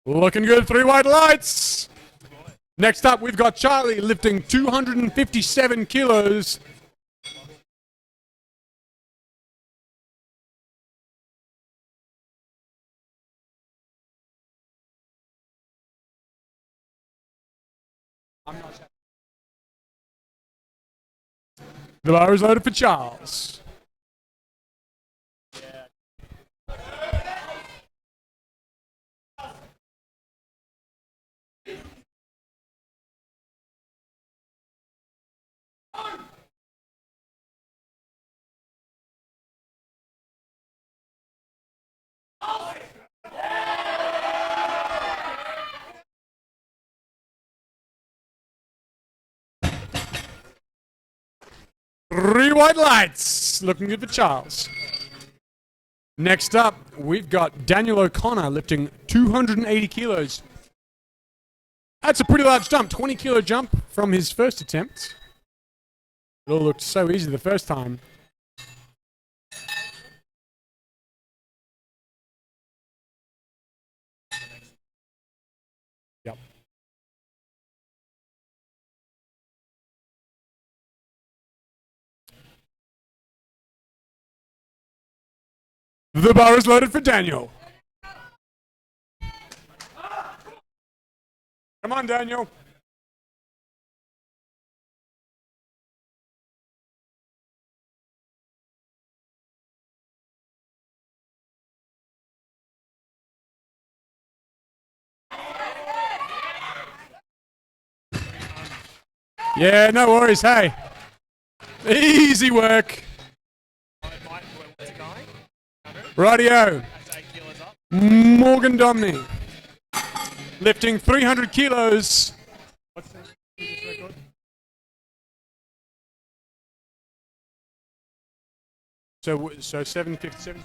Looking good, 3 white lights. Next up, we've got Charlie lifting 257 kilos. The bar is loaded for Charles. Three white lights. Looking good for Charles. Next up, we've got Daniel O'Connor lifting 280 kilos. That's a pretty large jump, 20 kilo jump from his first attempt. It all looked so easy the first time. Yep. The bar is loaded for Daniel. Come on, Daniel. Yeah, no worries. Hey, easy work. Rightio. Morgan Domney lifting 300 kilos. What's the previous record? So 757.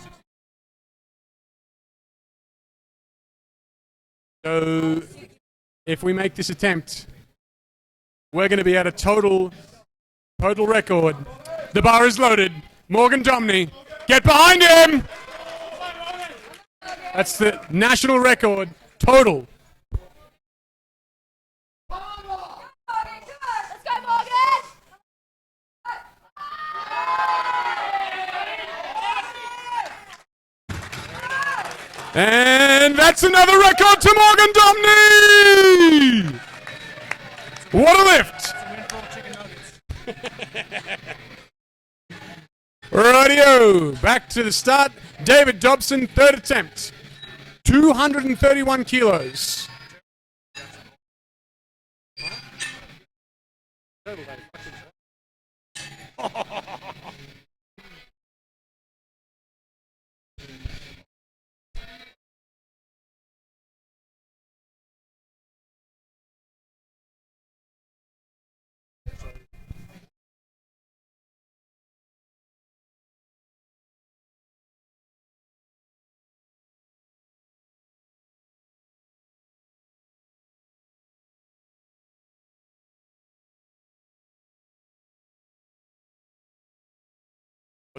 So if we make this attempt, we're going to be at a total record. The bar is loaded. Morgan Domney, get behind him. That's the national record total. Let's go, Morgan! And that's another record to Morgan Domney. What a lift. Rightio, back to the start. David Dobson, third attempt. 231 kilos.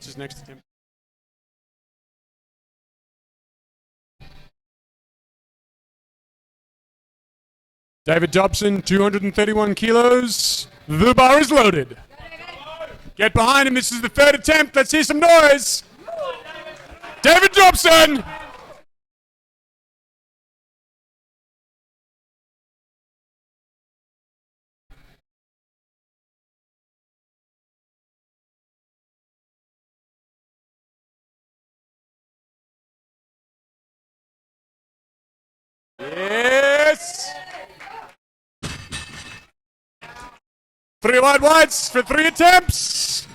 What's his next attempt? David Dobson, 231 kilos. The bar is loaded. Get behind him. This is the third attempt. Let's hear some noise. David Dobson. Yes. 3 wide whites for 3 attempts.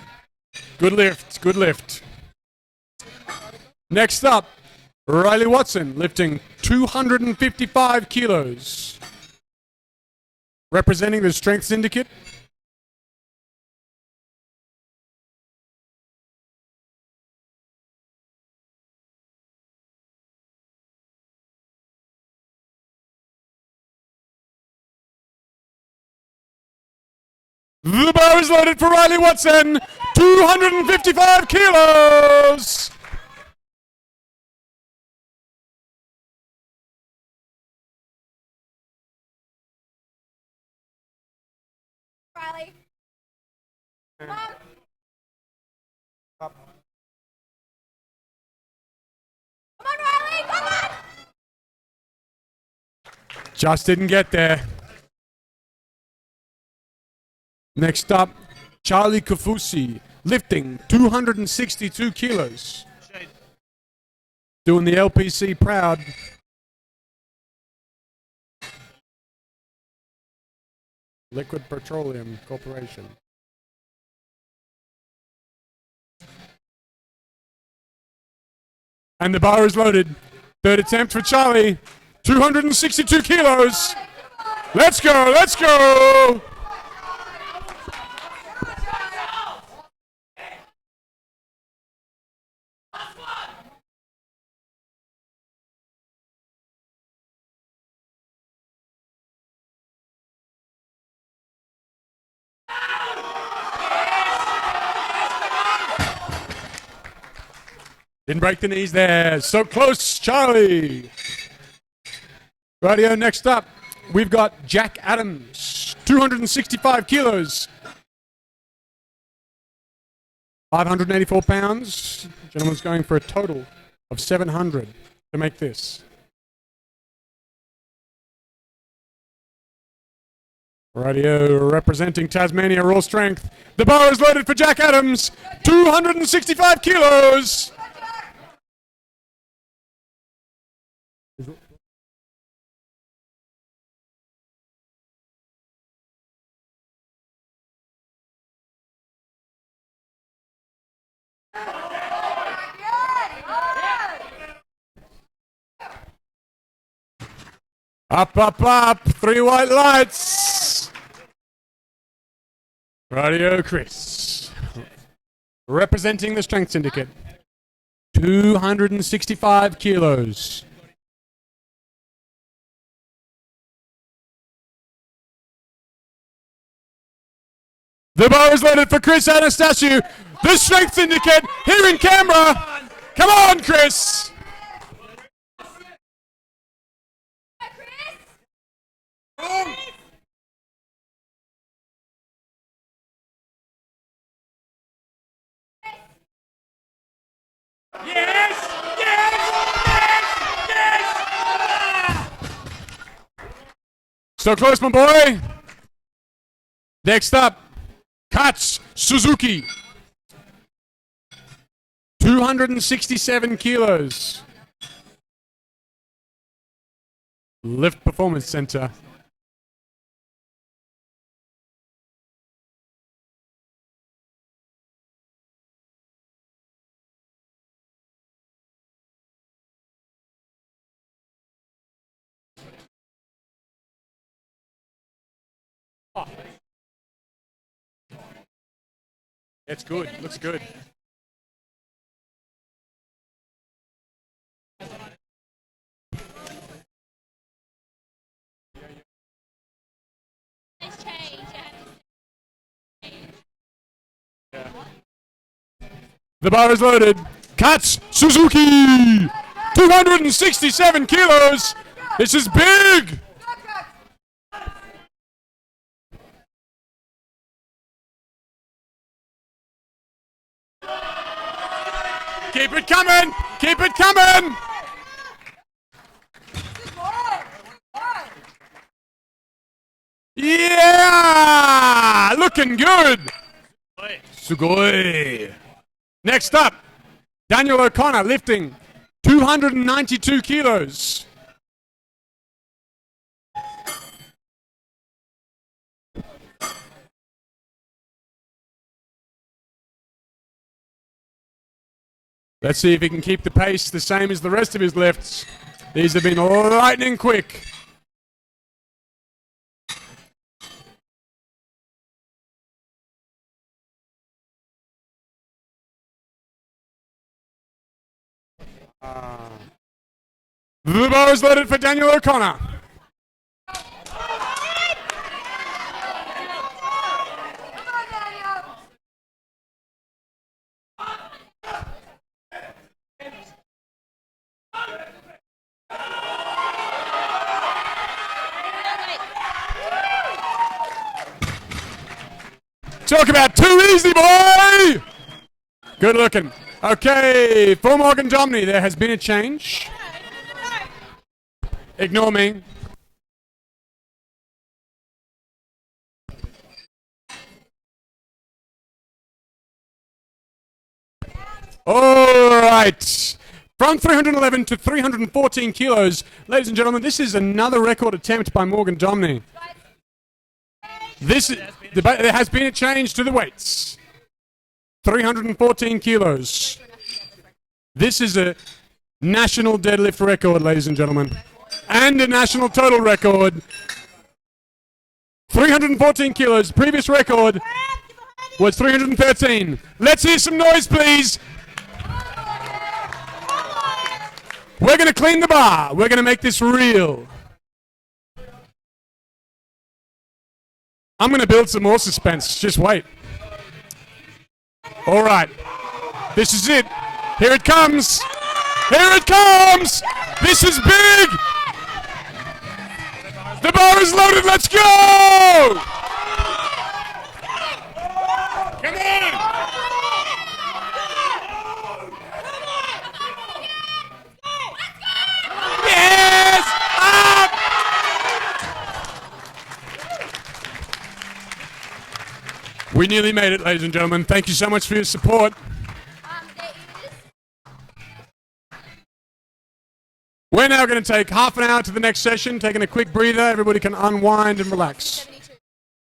Good lift, good lift. Next up, Riley Watson lifting 255 kilos. Representing the Strength Syndicate. The bar is loaded for Riley Watson, 255 kilos. Riley. Come on. Come on, Riley. Come on. Just didn't get there. Next up, Charlie Kafusi, lifting 262 kilos. Doing the LPC proud. Liquid Petroleum Corporation. And the bar is loaded. Third attempt for Charlie. 262 kilos. Let's go, let's go. Didn't break the knees there. So close, Charlie. Rightio, next up, we've got Jack Adams, 265 kilos. 584 pounds. Gentleman's going for a total of 700 to make this. Rightio, representing Tasmania Raw Strength. The bar is loaded for Jack Adams, 265 kilos. Up, up, up. 3 white lights. Rightio, Chris. Representing the Strength Syndicate. 265 kilos. The bar is loaded for Chris Anastasiou, the Strength Syndicate, here in Canberra. Come on, Chris. Yes! Yes! Yes! Yes! So close, my boy. Next up, Kats Suzuki. 267 kilos. Lift Performance Center. It's good. Looks good. Nice change. The bar is loaded. Cuts Suzuki. 267 kilos. This is big. Keep it coming. Keep it coming. Yeah, looking good. Sugoi. Next up, Daniel O'Connor lifting 292 kilos. Let's see if he can keep the pace the same as the rest of his lifts. These have been lightning quick. The bar is loaded for Daniel O'Connor. Talk about too easy, boy! Good looking. Okay, for Morgan Domney, there has been a change. Ignore me. All right. From 311 to 314 kilos. Ladies and gentlemen, this is another record attempt by Morgan Domney. There has been a change to the weights. 314 kilos. This is a national deadlift record, ladies and gentlemen. And a national total record. 314 kilos. Previous record was 313. Let's hear some noise, please. We're going to clean the bar. We're going to make this real. I'm going to build some more suspense. Just wait. All right. This is it. Here it comes. Here it comes. This is big. The bar is loaded. Let's go. Come on. Yes. Up. We nearly made it, ladies and gentlemen. Thank you so much for your support. We're now going to take half an hour to the next session, taking a quick breather. Everybody can unwind and relax.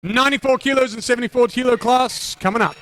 94 kilos and 74 kilo class coming up.